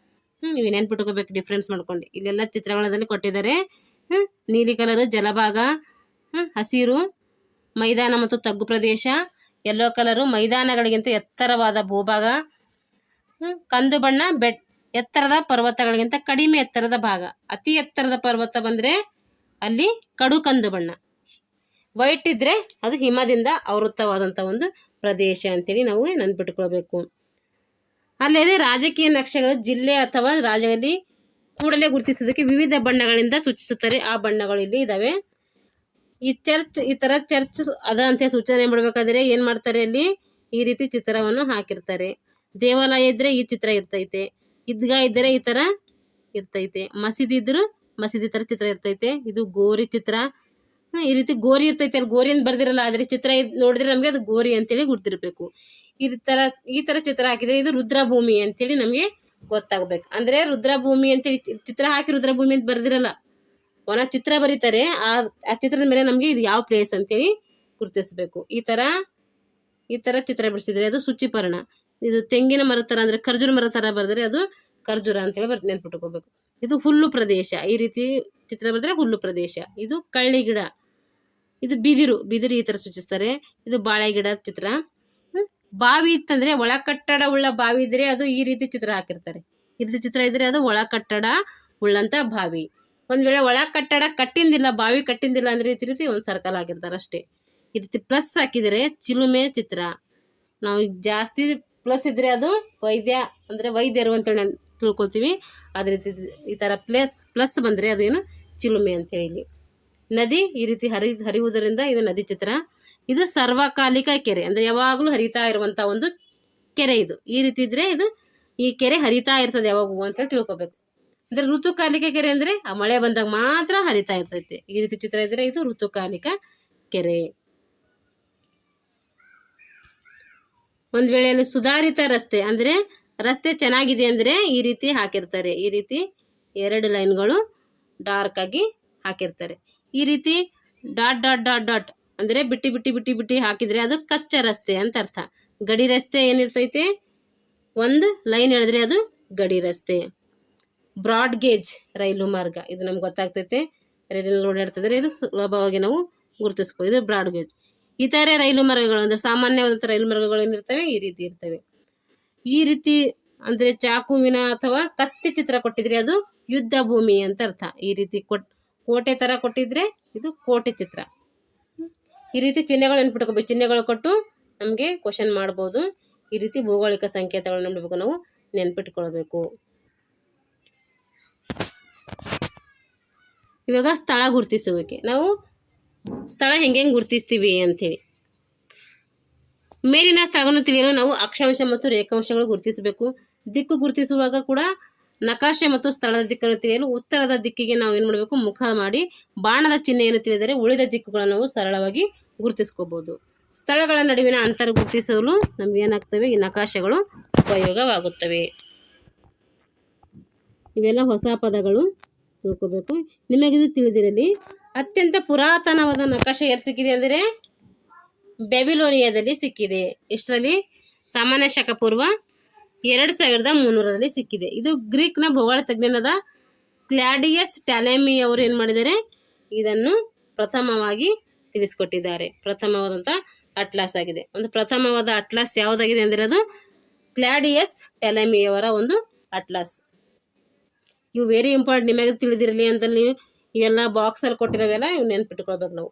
A: ನೀವು ನೆನ್ಪಿಟ್ಕೋಬೇಕು ಡಿಫ್ರೆನ್ಸ್ ಮಾಡ್ಕೊಂಡು. ಇಲ್ಲೆಲ್ಲ ಚಿತ್ರಗಳಲ್ಲಿ ಕೊಟ್ಟಿದ್ದಾರೆ. ನೀಲಿ ಕಲರು ಜಲಭಾಗ, ಹಸಿರು ಮೈದಾನ ಮತ್ತು ತಗ್ಗು ಪ್ರದೇಶ, ಯೆಲ್ಲೋ ಕಲರು ಮೈದಾನಗಳಿಗಿಂತ ಎತ್ತರವಾದ ಭೂಭಾಗ, ಕಂದು ಬಣ್ಣ ಎತ್ತರದ ಪರ್ವತಗಳಿಗಿಂತ ಕಡಿಮೆ ಎತ್ತರದ ಭಾಗ. ಅತಿ ಎತ್ತರದ ಪರ್ವತ ಬಂದರೆ ಅಲ್ಲಿ ಕಡು ಕಂದು ಬಣ್ಣ. ವೈಟ್ ಇದ್ದರೆ ಅದು ಹಿಮದಿಂದ ಆವೃತವಾದಂಥ ಒಂದು ಪ್ರದೇಶ ಅಂತೇಳಿ ನಾವು ನೆನ್ಪಿಟ್ಕೊಳ್ಬೇಕು. ಅಲ್ಲದೆ ರಾಜಕೀಯ ನಕ್ಷೆಗಳು ಜಿಲ್ಲೆ ಅಥವಾ ರಾಜ್ಯದಲ್ಲಿ ಕೂಡಲೇ ಗುರುತಿಸೋದಕ್ಕೆ ವಿವಿಧ ಬಣ್ಣಗಳಿಂದ ಸೂಚಿಸುತ್ತಾರೆ. ಆ ಬಣ್ಣಗಳು ಇಲ್ಲಿ ಇದ್ದಾವೆ. ಈ ಥರ ಚರ್ಚ್ ಅದ ಅಂತ ಸೂಚನೆ ಮಾಡಬೇಕಾದ್ರೆ ಏನು ಮಾಡ್ತಾರೆ, ಅಲ್ಲಿ ಈ ರೀತಿ ಚಿತ್ರವನ್ನು ಹಾಕಿರ್ತಾರೆ. ದೇವಾಲಯ ಇದ್ದರೆ ಈ ಚಿತ್ರ ಇರ್ತೈತೆ. ಈದ್ಗಾ ಇದ್ದರೆ ಈ ಥರ ಇರ್ತೈತೆ. ಮಸೀದಿ ಇದ್ದರೂ ಮಸೀದಿ ಥರ ಚಿತ್ರ ಇರ್ತೈತೆ. ಇದು ಗೋರಿ ಚಿತ್ರ. ಈ ರೀತಿ ಗೋರಿ ಇರ್ತೈತೆ. ಅಲ್ಲಿ ಗೋರಿಯಿಂದ ಬರ್ದಿರಲ್ಲ, ಆದರೆ ಚಿತ್ರ ನೋಡಿದ್ರೆ ನಮಗೆ ಅದು ಗೋರಿ ಅಂತೇಳಿ ಗುರ್ತಿರ್ಬೇಕು. ಈ ಥರ ಚಿತ್ರ ಹಾಕಿದರೆ ಇದು ರುದ್ರಭೂಮಿ ಅಂತೇಳಿ ನಮಗೆ ಗೊತ್ತಾಗಬೇಕು. ಅಂದರೆ ರುದ್ರಭೂಮಿ ಅಂತೇಳಿ ಚಿತ್ರ ಹಾಕಿ ರುದ್ರಭೂಮಿ ಅಂತ ಬರ್ದಿರಲ್ಲ, ಒನ ಚಿತ್ರ ಬರೀತಾರೆ. ಆ ಚಿತ್ರದ ಮೇಲೆ ನಮಗೆ ಇದು ಯಾವ ಪ್ಲೇಸ್ ಅಂತೇಳಿ ಗುರುತಿಸ್ಬೇಕು. ಈ ಥರ ಚಿತ್ರ ಬಿಡಿಸಿದರೆ ಅದು ಶುಚಿಪರ್ಣ. ಇದು ತೆಂಗಿನ ಮರದ ಥರ ಅಂದರೆ ಖರ್ಜೂರ ಮರದ ಥರ ಬರೆದ್ರೆ ಅದು ಖರ್ಜೂರ ಅಂತೇಳಿ ನೆನ್ಪಿಟ್ಕೋಬೇಕು. ಇದು ಹುಲ್ಲು ಪ್ರದೇಶ. ಈ ರೀತಿ ಚಿತ್ರ ಬರೆದ್ರೆ ಹುಲ್ಲು ಪ್ರದೇಶ. ಇದು ಕಳ್ಳಿ ಗಿಡ. ಇದು ಬಿದಿರು ಈ ಥರ ಸೂಚಿಸ್ತಾರೆ. ಇದು ಬಾಳೆ ಗಿಡ ಚಿತ್ರ. ಬಾವಿ ಇತ್ತಂದರೆ ಒಳ ಕಟ್ಟಡ ಉಳ್ಳ ಬಾವಿ ಇದ್ದರೆ ಅದು ಈ ರೀತಿ ಚಿತ್ರ ಹಾಕಿರ್ತಾರೆ. ಈ ರೀತಿ ಚಿತ್ರ ಇದ್ದರೆ ಅದು ಒಳ ಕಟ್ಟಡ ಉಳ್ಳಂಥ ಬಾವಿ. ಒಂದು ವೇಳೆ ಒಳ ಕಟ್ಟಡ ಕಟ್ಟಿಂದಿಲ್ಲ, ಬಾವಿ ಕಟ್ಟಿಂದಿಲ್ಲ ಅಂದರೆ ಈ ರೀತಿ ಒಂದು ಸರ್ಕಲ್ ಹಾಕಿರ್ತಾರೆ ಅಷ್ಟೇ. ಈ ರೀತಿ ಪ್ಲಸ್ ಹಾಕಿದರೆ ಚಿಲುಮೆ ಚಿತ್ರ. ನಾವು ಜಾಸ್ತಿ ಪ್ಲಸ್ ಇದ್ದರೆ ಅದು ವೈದ್ಯರು ಅಂತೇಳಿ ತಿಳ್ಕೊಳ್ತೀವಿ. ಅದೇ ರೀತಿ ಈ ಥರ ಪ್ಲಸ್ ಬಂದರೆ ಅದೇನು ಚಿಲುಮೆ ಅಂತೇಳಿ. ಇಲ್ಲಿ ನದಿ ಈ ರೀತಿ ಹರಿಯುವುದರಿಂದ ಇದು ನದಿ ಚಿತ್ರ. ಇದು ಸರ್ವಕಾಲಿಕ ಕೆರೆ, ಅಂದರೆ ಯಾವಾಗಲೂ ಹರಿತಾ ಇರುವಂಥ ಒಂದು ಕೆರೆ. ಇದು ಈ ರೀತಿ ಇದ್ದರೆ ಈ ಕೆರೆ ಹರಿತಾ ಇರ್ತದೆ ಯಾವಾಗೂ ಅಂತೇಳಿ ತಿಳ್ಕೊಬೇಕು. ಅಂದರೆ ಋತುಕಾಲಿಕ ಕೆರೆ ಅಂದರೆ ಆ ಮಳೆ ಬಂದಾಗ ಮಾತ್ರ ಹರಿತಾ ಇರ್ತೈತೆ. ಈ ರೀತಿ ಚಿತ್ರ ಇದ್ದರೆ ಇದು ಋತುಕಾಲಿಕ ಕೆರೆ. ಒಂದು ವೇಳೆ ಅಲ್ಲಿ ಸುಧಾರಿತ ರಸ್ತೆ ಅಂದರೆ ರಸ್ತೆ ಚೆನ್ನಾಗಿದೆ ಅಂದರೆ ಈ ರೀತಿ ಹಾಕಿರ್ತಾರೆ. ಈ ರೀತಿ 2 ಲೈನ್ಗಳು ಡಾರ್ಕ್ ಆಗಿ ಹಾಕಿರ್ತಾರೆ. ಈ ರೀತಿ ಡಾಟ್ ಅಂದರೆ ಬಿಟ್ಟಿ ಹಾಕಿದರೆ ಅದು ಕಚ್ಚಾ ರಸ್ತೆ ಅಂತ ಅರ್ಥ. ಗಡಿ ರಸ್ತೆ ಏನಿರ್ತೈತೆ, ಒಂದು ಲೈನ್ ಹೇಳಿದ್ರೆ ಅದು ಗಡಿ ರಸ್ತೆ. ಬ್ರಾಡ್ ಗೇಜ್ ರೈಲು ಮಾರ್ಗ, ಇದು ನಮ್ಗೆ ಗೊತ್ತಾಗ್ತೈತೆ. ರೈಲಲ್ಲಿ ಓಡಾಡ್ತಿದ್ರೆ ಇದು ಸುಲಭವಾಗಿ ನಾವು ಗುರುತಿಸ್ಬೋದು. ಇದು ಬ್ರಾಡ್ ಗೇಜ್. ಇತರೆ ರೈಲು ಮಾರ್ಗಗಳು ಅಂದರೆ ಸಾಮಾನ್ಯವಾದಂಥ ರೈಲು ಮಾರ್ಗಗಳು ಏನಿರ್ತವೆ ಈ ರೀತಿ ಇರ್ತವೆ. ಈ ರೀತಿ ಅಂದರೆ ಚಾಕುವಿನ ಅಥವಾ ಕತ್ತಿ ಚಿತ್ರ ಕೊಟ್ಟಿದ್ರೆ ಅದು ಯುದ್ಧ ಭೂಮಿ ಅಂತ ಅರ್ಥ. ಈ ರೀತಿ ಕೋಟೆ ಥರ ಕೊಟ್ಟಿದ್ರೆ ಇದು ಕೋಟೆ ಚಿತ್ರ. ಈ ರೀತಿ ಚಿಹ್ನೆಗಳು ನೆನ್ಪಿಟ್ಕೋಬೇಕು. ಚಿಹ್ನೆಗಳು ಕೊಟ್ಟು ನಮಗೆ ಕ್ವಶನ್ ಮಾಡ್ಬೋದು. ಈ ರೀತಿ ಭೌಗೋಳಿಕ ಸಂಕೇತಗಳು ನೋಡಬೇಕು, ನಾವು ನೆನ್ಪಿಟ್ಕೊಳ್ಬೇಕು. ಇವಾಗ ಸ್ಥಳ ಗುರುತಿಸುವಿಕೆ. ನಾವು ಸ್ಥಳ ಹೆಂಗೆ ಗುರುತಿಸ್ತೀವಿ ಅಂಥೇಳಿ, ಮೇಲಿನ ಸ್ಥಳವನ್ನು ತಿಳಿಯಲು ನಾವು ಅಕ್ಷಾಂಶ ಮತ್ತು ರೇಖಾಂಶಗಳು ಗುರುತಿಸಬೇಕು. ದಿಕ್ಕು ಗುರುತಿಸುವಾಗ ಕೂಡ ನಕಾಶೆ ಮತ್ತು ಸ್ಥಳದ ದಿಕ್ಕನ್ನು ತಿಳಿಯಲು ಉತ್ತರದ ದಿಕ್ಕಿಗೆ ನಾವು ಏನು ಮಾಡಬೇಕು, ಮುಖ ಮಾಡಿ ಬಾಣದ ಚಿಹ್ನೆಯನ್ನು ತಿಳಿದರೆ ಉಳಿದ ದಿಕ್ಕುಗಳನ್ನು ನಾವು ಸರಳವಾಗಿ ಗುರುತಿಸ್ಕೋಬೋದು. ಸ್ಥಳಗಳ ನಡುವಿನ ಅಂತರ ಗುರುತಿಸಲು ನಮಗೇನಾಗ್ತವೆ, ಈ ನಕಾಶೆಗಳು ಉಪಯೋಗವಾಗುತ್ತವೆ. ಇವೆಲ್ಲ ಹೊಸ ಪದಗಳು ತಿಳ್ಕೋಬೇಕು. ನಿಮಗಿದು ತಿಳಿದಿರಲಿ. ಅತ್ಯಂತ ಪುರಾತನವಾದ ನಕಾಶೆ ಎಲ್ಲಿ ಸಿಕ್ಕಿದೆ ಅಂದರೆ ಬ್ಯಾಬಿಲೋನಿಯಾದಲ್ಲಿ ಸಿಕ್ಕಿದೆ. ಎಷ್ಟರಲ್ಲಿ? ಸಾಮಾನ್ಯ ಶಕ ಪೂರ್ವ 2300ರಲ್ಲಿ ಸಿಕ್ಕಿದೆ. ಇದು ಗ್ರೀಕ್ನ ಭೂಗೋಳ ತಜ್ಞನಾದ ಕ್ಲಾಡಿಯಸ್ ಟ್ಯಾಲೆಮಿ ಅವರು ಏನು ಮಾಡಿದ್ದಾರೆ, ಇದನ್ನು ಪ್ರಥಮವಾಗಿ ತಿಳಿಸ್ಕೊಟ್ಟಿದ್ದಾರೆ. ಪ್ರಥಮವಾದಂಥ ಅಟ್ಲಾಸ್ ಆಗಿದೆ. ಒಂದು ಪ್ರಥಮವಾದ ಅಟ್ಲಾಸ್ ಯಾವುದಾಗಿದೆ ಅಂದರೆ ಅದು ಕ್ಲಾಡಿಯಸ್ ಟ್ಯಾಲೆಮಿಯವರ ಒಂದು ಅಟ್ಲಾಸ್. ಇವು ವೆರಿ ಇಂಪಾರ್ಟೆಂಟ್, ನಿಮಗೆ ತಿಳಿದಿರಲಿ ಅಂತ ನೀವು ಇವೆಲ್ಲ ಬಾಕ್ಸಲ್ಲಿ ಕೊಟ್ಟಿರೋವೆಲ್ಲ ಇವು ನೆನ್ಪಿಟ್ಕೊಳ್ಬೇಕು. ನಾವು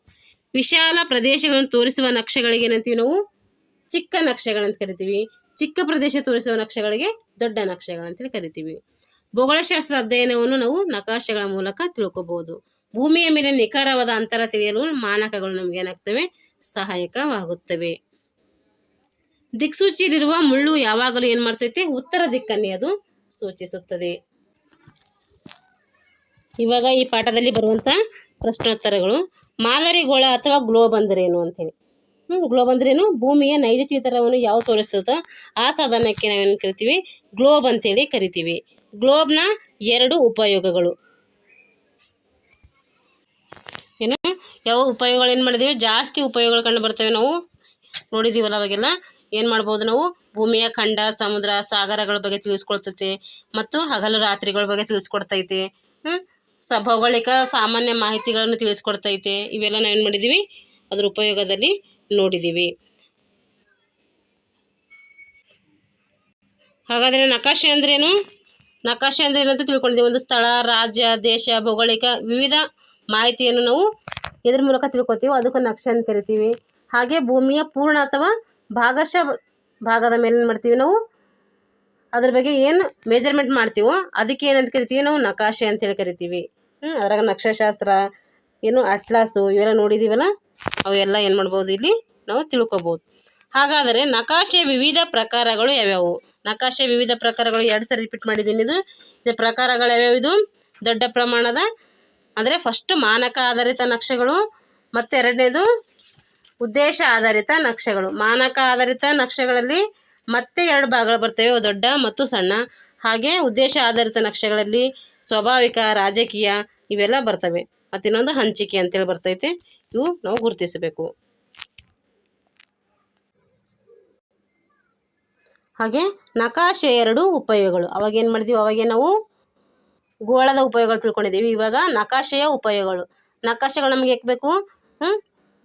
A: ವಿಶಾಲ ಪ್ರದೇಶಗಳನ್ನು ತೋರಿಸುವ ನಕ್ಷೆಗಳಿಗೆ ಏನಂತೀವಿ, ನಾವು ಚಿಕ್ಕ ನಕ್ಷೆಗಳಂತ ಕರಿತೀವಿ. ಚಿಕ್ಕ ಪ್ರದೇಶ ತೋರಿಸುವ ನಕ್ಷೆಗಳಿಗೆ ದೊಡ್ಡ ನಕ್ಷೆಗಳಂತೇಳಿ ಕರಿತೀವಿ. ಭೂಗೋಳಶಾಸ್ತ್ರ ಅಧ್ಯಯನವನ್ನು ನಾವು ನಕಾಶೆಗಳ ಮೂಲಕ ತಿಳ್ಕೊಬಹುದು. ಭೂಮಿಯ ಮೇಲೆ ನಿಖರವಾದ ಅಂತರ ತಿಳಿಯಲು ಮಾನಕಗಳು ನಮ್ಗೆ ಏನಾಗ್ತವೆ, ಸಹಾಯಕವಾಗುತ್ತವೆ. ದಿಕ್ಸೂಚಿಯಲ್ಲಿರುವ ಮುಳ್ಳು ಯಾವಾಗಲೂ ಏನು ಮಾಡ್ತೈತೆ, ಉತ್ತರ ದಿಕ್ಕನ್ನೇ ಅದು ಸೂಚಿಸುತ್ತದೆ. ಇವಾಗ ಈ ಪಾಠದಲ್ಲಿ ಬರುವಂಥ ಪ್ರಶ್ನೋತ್ತರಗಳು. ಮಾದರಿ ಗೋಳ ಅಥವಾ ಗ್ಲೋಬ್ ಅಂದ್ರೇನು ಅಂತೇಳಿ. ಗ್ಲೋಬ್ ಅಂದ್ರೇನು? ಭೂಮಿಯ ನೈಜ ಚಿತ್ರವನ್ನು ಯಾವ ತೋರಿಸ್ತದೋ ಆ ಸಾಧನಕ್ಕೆ ನಾವೇನು ಕರಿತೀವಿ, ಗ್ಲೋಬ್ ಅಂತೇಳಿ ಕರಿತೀವಿ. ಗ್ಲೋಬ್ನ 2 ಉಪಯೋಗಗಳು ಏನು, ಯಾವ ಉಪಯೋಗಗಳು ಏನು ಮಾಡಿದ್ದೀವಿ, ಜಾಸ್ತಿ ಉಪಯೋಗಗಳು ಕಂಡು ಬರ್ತವೆ. ನಾವು ನೋಡಿದ್ದೀವಲ್ಲ, ಅವಾಗೆಲ್ಲ ಏನು ಮಾಡ್ಬೋದು, ನಾವು ಭೂಮಿಯ ಖಂಡ, ಸಮುದ್ರ, ಸಾಗರಗಳ ಬಗ್ಗೆ ತಿಳಿಸ್ಕೊಳ್ತೈತೆ ಮತ್ತು ಹಗಲು ರಾತ್ರಿಗಳ ಬಗ್ಗೆ ತಿಳಿಸ್ಕೊಡ್ತೈತೆ. ಭೌಗೋಳಿಕ ಸಾಮಾನ್ಯ ಮಾಹಿತಿಗಳನ್ನು ತಿಳಿಸ್ಕೊಡ್ತೈತೆ. ಇವೆಲ್ಲ ನಾವೇನು ಮಾಡಿದ್ದೀವಿ, ಅದರ ಉಪಯೋಗದಲ್ಲಿ ನೋಡಿದ್ದೀವಿ. ಹಾಗಾದರೆ ನಕಾಶೆ ಅಂದ್ರೇನು? ನಕಾಶೆ ಅಂದ್ರೆ ಏನಂತ ತಿಳ್ಕೊಂಡಿದ್ದೀವಿ. ಒಂದು ಸ್ಥಳ, ರಾಜ್ಯ, ದೇಶ, ಭೌಗೋಳಿಕ ವಿವಿಧ ಮಾಹಿತಿಯನ್ನು ನಾವು ಇದ್ರ ಮೂಲಕ ತಿಳ್ಕೊತೀವಿ, ಅದಕ್ಕೆ ನಕ್ಷೆ ಅಂತ ಕರಿತೀವಿ. ಹಾಗೆ ಭೂಮಿಯ ಪೂರ್ಣ ಅಥವಾ ಭಾಗಶಃ ಭಾಗದ ಮೇಲೆ ಏನು ಮಾಡ್ತೀವಿ, ನಾವು ಅದ್ರ ಬಗ್ಗೆ ಏನು ಮೆಜರ್ಮೆಂಟ್ ಮಾಡ್ತೀವೋ ಅದಕ್ಕೆ ಏನಂತ ಕರಿತೀವಿ, ನಾವು ನಕಾಶೆ ಅಂತೇಳಿ ಕರಿತೀವಿ. ಅದ್ರಾಗ ನಕ್ಷಶಾಸ್ತ್ರ ಏನು, ಅಟ್ಲಾಸು ಇವೆಲ್ಲ ನೋಡಿದ್ದೀವಲ್ಲ, ಅವೆಲ್ಲ ಏನು ಮಾಡ್ಬೋದು, ಇಲ್ಲಿ ನಾವು ತಿಳ್ಕೊಬೋದು. ಹಾಗಾದರೆ ನಕಾಶೆ ವಿವಿಧ ಪ್ರಕಾರಗಳು ಯಾವ್ಯಾವು? ನಕಾಶೆ ವಿವಿಧ ಪ್ರಕಾರಗಳು 2 ಸರಿ ರಿಪೀಟ್ ಮಾಡಿದ್ದೀನಿ. ಇದು ಪ್ರಕಾರಗಳು ಯಾವ್ಯಾವು? ಇದು ದೊಡ್ಡ ಪ್ರಮಾಣದ ಅಂದರೆ ಫಸ್ಟ್ ಮಾನಕ ಆಧಾರಿತ ನಕ್ಷೆಗಳು, ಮತ್ತು ಎರಡನೇದು ಉದ್ದೇಶ ಆಧಾರಿತ ನಕ್ಷೆಗಳು. ಮಾನಕ ಆಧಾರಿತ ನಕ್ಷೆಗಳಲ್ಲಿ ಮತ್ತೆ 2 ಭಾಗಗಳು ಬರ್ತವೆ, ದೊಡ್ಡ ಮತ್ತು ಸಣ್ಣ. ಹಾಗೆ ಉದ್ದೇಶ ಆಧಾರಿತ ನಕ್ಷೆಗಳಲ್ಲಿ ಸ್ವಾಭಾವಿಕ, ರಾಜಕೀಯ ಇವೆಲ್ಲ ಬರ್ತವೆ. ಮತ್ತು ಇನ್ನೊಂದು ಹಂಚಿಕೆ ಅಂತೇಳಿ ಬರ್ತೈತೆ. ಇವು ನಾವು ಗುರುತಿಸಬೇಕು. ಹಾಗೆ ನಕಾಶೆ 2 ಉಪಯೋಗಗಳು. ಅವಾಗ ಏನು ಮಾಡಿದ್ದೀವಿ, ಅವಾಗೇ ನಾವು ಗೋಳದ ಉಪಯೋಗಗಳು ತಿಳ್ಕೊಂಡಿದ್ದೀವಿ. ಇವಾಗ ನಕಾಶೆಯ ಉಪಯೋಗಗಳು. ನಕಾಶೆಗಳು ನಮಗೆ ಯಾಕೆ ಬೇಕು?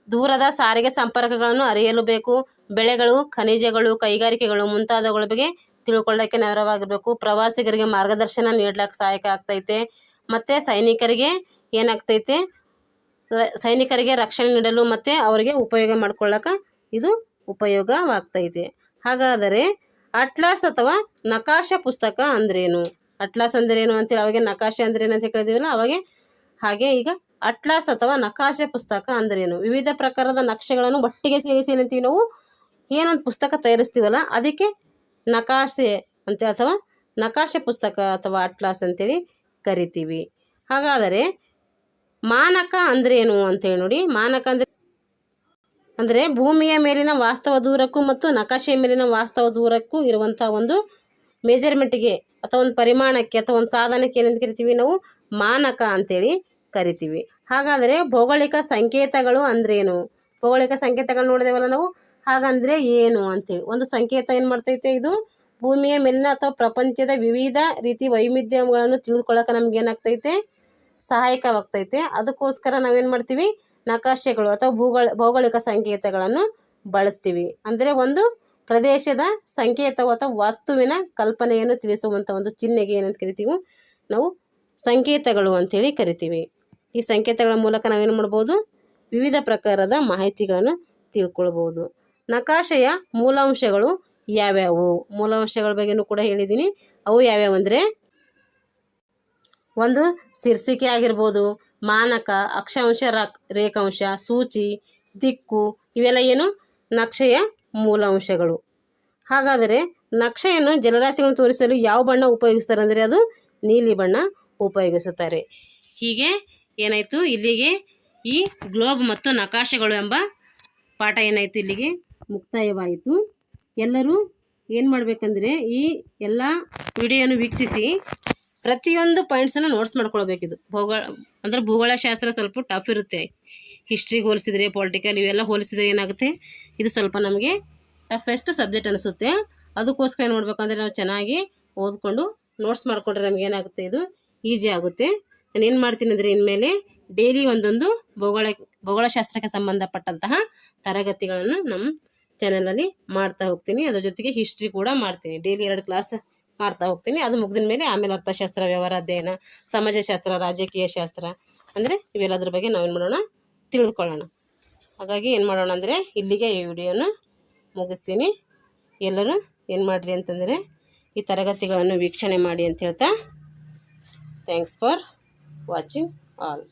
A: ದೂರದ ಸಾರಿಗೆ ಸಂಪರ್ಕಗಳನ್ನು ಅರಿಯಲು ಬೇಕು. ಬೆಳೆಗಳು, ಖನಿಜಗಳು, ಕೈಗಾರಿಕೆಗಳು ಮುಂತಾದವುಗಳ ಬಗ್ಗೆ ತಿಳ್ಕೊಳ್ಳೋಕ್ಕೆ ನೆರವಾಗಿರಬೇಕು. ಪ್ರವಾಸಿಗರಿಗೆ ಮಾರ್ಗದರ್ಶನ ನೀಡ್ಲಿಕ್ಕೆ ಸಹಾಯಕ ಆಗ್ತೈತೆ. ಮತ್ತು ಸೈನಿಕರಿಗೆ ಏನಾಗ್ತೈತೆ, ಸೈನಿಕರಿಗೆ ರಕ್ಷಣೆ ನೀಡಲು ಮತ್ತು ಅವರಿಗೆ ಉಪಯೋಗ ಮಾಡ್ಕೊಳ್ಳೋಕೆ ಇದು ಉಪಯೋಗವಾಗ್ತೈತೆ. ಹಾಗಾದರೆ ಅಟ್ಲಾಸ್ ಅಥವಾ ನಕಾಶೆ ಪುಸ್ತಕ ಅಂದ್ರೇನು? ಅಟ್ಲಾಸ್ ಅಂದ್ರೇನು ಅಂತೇಳಿ ಅವಾಗೆ ನಕಾಶೆ ಅಂದ್ರೇನು ಅಂತ ಕೇಳಿದೀವಲ್ಲ ಅವಾಗೆ. ಹಾಗೆ ಈಗ ಅಟ್ಲಾಸ್ ಅಥವಾ ನಕಾಶೆ ಪುಸ್ತಕ ಅಂದ್ರೇನು? ವಿವಿಧ ಪ್ರಕಾರದ ನಕ್ಷೆಗಳನ್ನು ಒಟ್ಟಿಗೆ ಸೇರಿಸಿ ಏನಂತೀವಿ ನಾವು, ಏನೊಂದು ಪುಸ್ತಕ ತಯಾರಿಸ್ತೀವಲ್ಲ ಅದಕ್ಕೆ ನಕಾಶೆ ಅಂತ ಅಥವಾ ನಕಾಶೆ ಪುಸ್ತಕ ಅಥವಾ ಅಟ್ಲಾಸ್ ಅಂತೇಳಿ ಕರಿತೀವಿ. ಹಾಗಾದರೆ ಮಾನಕ ಅಂದ್ರೇನು ಅಂತೇಳಿ ನೋಡಿ. ಮಾನಕ ಅಂದರೆ ಭೂಮಿಯ ಮೇಲಿನ ವಾಸ್ತವ ದೂರಕ್ಕೂ ಮತ್ತು ನಕಾಶೆಯ ಮೇಲಿನ ವಾಸ್ತವ ದೂರಕ್ಕೂ ಇರುವಂಥ ಒಂದು ಮೆಜರ್ಮೆಂಟ್ಗೆ ಅಥವಾ ಒಂದು ಪರಿಮಾಣಕ್ಕೆ ಅಥವಾ ಒಂದು ಸಾಧನಕ್ಕೆ ಏನಂತ ಕರಿತೀವಿ, ನಾವು ಮಾನಕ ಅಂತೇಳಿ ಕರಿತೀವಿ. ಹಾಗಾದರೆ ಭೌಗೋಳಿಕ ಸಂಕೇತಗಳು ಅಂದ್ರೇನು? ಭೌಗೋಳಿಕ ಸಂಕೇತಗಳು ನೋಡಿದೇವಲ್ಲ ನಾವು, ಹಾಗಂದರೆ ಏನು ಅಂತೇಳಿ. ಒಂದು ಸಂಕೇತ ಏನು ಮಾಡ್ತೈತೆ, ಇದು ಭೂಮಿಯ ಮೇಲಿನ ಅಥವಾ ಪ್ರಪಂಚದ ವಿವಿಧ ರೀತಿ ವೈವಿಧ್ಯಗಳನ್ನು ತಿಳಿದುಕೊಳ್ಳೋಕೆ ನಮ್ಗೆ ಏನಾಗ್ತೈತೆ, ಸಹಾಯಕವಾಗ್ತೈತೆ. ಅದಕ್ಕೋಸ್ಕರ ನಾವೇನು ಮಾಡ್ತೀವಿ, ನಕಾಶೆಗಳು ಅಥವಾ ಭೌಗೋಳಿಕ ಸಂಕೇತಗಳನ್ನು ಬಳಸ್ತೀವಿ. ಅಂದರೆ ಒಂದು ಪ್ರದೇಶದ ಸಂಕೇತವು ಅಥವಾ ವಸ್ತುವಿನ ಕಲ್ಪನೆಯನ್ನು ತಿಳಿಸುವಂಥ ಒಂದು ಚಿಹ್ನೆಗೆ ಏನಂತ ಕರಿತೀವಿ ನಾವು ಸಂಕೇತಗಳು ಅಂತೇಳಿ ಕರಿತೀವಿ. ಈ ಸಂಕೇತಗಳ ಮೂಲಕ ನಾವೇನು ಮಾಡ್ಬೋದು, ವಿವಿಧ ಪ್ರಕಾರದ ಮಾಹಿತಿಗಳನ್ನು ತಿಳ್ಕೊಳ್ಬೋದು. ನಕಾಶೆಯ ಮೂಲಾಂಶಗಳು ಯಾವ್ಯಾವು? ಮೂಲಾಂಶಗಳ ಬಗ್ಗೆನೂ ಕೂಡ ಹೇಳಿದ್ದೀನಿ. ಅವು ಯಾವ್ಯಾವು ಅಂದರೆ, ಒಂದು ಶೀರ್ಷಿಕೆ ಆಗಿರ್ಬೋದು, ಮಾನಕ, ಅಕ್ಷಾಂಶ, ರೇಖಾಂಶ, ಸೂಚಿ, ದಿಕ್ಕು, ಇವೆಲ್ಲ ಏನು ನಕ್ಷೆಯ ಮೂಲಾಂಶಗಳು. ಹಾಗಾದರೆ ನಕ್ಷೆಯನ್ನು ಜಲರಾಶಿಗಳನ್ನು ತೋರಿಸಲು ಯಾವ ಬಣ್ಣ ಉಪಯೋಗಿಸ್ತಾರೆ ಅಂದರೆ ಅದು ನೀಲಿ ಬಣ್ಣ ಉಪಯೋಗಿಸುತ್ತಾರೆ. ಹೀಗೆ ಏನಾಯಿತು, ಇಲ್ಲಿಗೆ ಈ ಗ್ಲೋಬ್ ಮತ್ತು ನಕಾಶೆಗಳು ಎಂಬ ಪಾಠ ಏನಾಯಿತು ಇಲ್ಲಿಗೆ ಮುಕ್ತಾಯವಾಯಿತು. ಎಲ್ಲರೂ ಏನು ಮಾಡಬೇಕಂದ್ರೆ ಈ ಎಲ್ಲ ವಿಡಿಯೋನು ವೀಕ್ಷಿಸಿ ಪ್ರತಿಯೊಂದು ಪಾಯಿಂಟ್ಸನ್ನು ನೋಟ್ಸ್ ಮಾಡ್ಕೊಳ್ಬೇಕಿದು. ಭೂಗೋಳಶಾಸ್ತ್ರ ಸ್ವಲ್ಪ ಟಫ್ ಇರುತ್ತೆ. ಹಿಸ್ಟ್ರಿಗೆ ಹೋಲಿಸಿದರೆ, ಪೊಲಿಟಿಕಲ್ ಇವೆಲ್ಲ ಹೋಲಿಸಿದರೆ ಏನಾಗುತ್ತೆ, ಇದು ಸ್ವಲ್ಪ ನಮಗೆ ಟಫೆಸ್ಟ್ ಸಬ್ಜೆಕ್ಟ್ ಅನಿಸುತ್ತೆ. ಅದಕ್ಕೋಸ್ಕರ ಏನು ಮಾಡಬೇಕಂದ್ರೆ ನಾವು ಚೆನ್ನಾಗಿ ಓದ್ಕೊಂಡು ನೋಟ್ಸ್ ಮಾಡಿಕೊಂಡ್ರೆ ನಮ್ಗೆ ಏನಾಗುತ್ತೆ, ಇದು ಈಸಿ ಆಗುತ್ತೆ. ನಾನು ಏನು ಮಾಡ್ತೀನಿ ಅಂದರೆ ಇನ್ಮೇಲೆ ಡೈಲಿ ಒಂದೊಂದು ಭೂಗೋಳಶಾಸ್ತ್ರಕ್ಕೆ ಸಂಬಂಧಪಟ್ಟಂತಹ ತರಗತಿಗಳನ್ನು ನಮ್ಮ ಚಾನಲಲ್ಲಿ ಮಾಡ್ತಾ ಹೋಗ್ತೀನಿ. ಅದ್ರ ಜೊತೆಗೆ ಹಿಸ್ಟ್ರಿ ಕೂಡ ಮಾಡ್ತೀನಿ. ಡೈಲಿ 2 ಕ್ಲಾಸ್ ಮಾಡ್ತಾ ಹೋಗ್ತೀನಿ. ಅದು ಮುಗಿದ ಮೇಲೆ ಆಮೇಲೆ ಅರ್ಥಶಾಸ್ತ್ರ, ವ್ಯವಹಾರ ಅಧ್ಯಯನ, ಸಮಾಜಶಾಸ್ತ್ರ, ರಾಜಕೀಯ ಶಾಸ್ತ್ರ ಅಂದರೆ ಇವೆಲ್ಲದ್ರ ಬಗ್ಗೆ ನಾವೇನು ಮಾಡೋಣ, ತಿಳಿದುಕೊಳ್ಳೋಣ. ಹಾಗಾಗಿ ಏನು ಮಾಡೋಣ ಅಂದರೆ ಇಲ್ಲಿಗೆ ಈ ವಿಡಿಯೋನ ಮುಗಿಸ್ತೀನಿ. ಎಲ್ಲರೂ ಏನು ಮಾಡಿರಿ ಅಂತಂದರೆ ಈ ತರಗತಿಗಳನ್ನು ವೀಕ್ಷಣೆ ಮಾಡಿ ಅಂತ ಹೇಳ್ತಾ, ಥ್ಯಾಂಕ್ಸ್ ಫಾರ್ ವಾಚಿಂಗ್ ಆಲ್.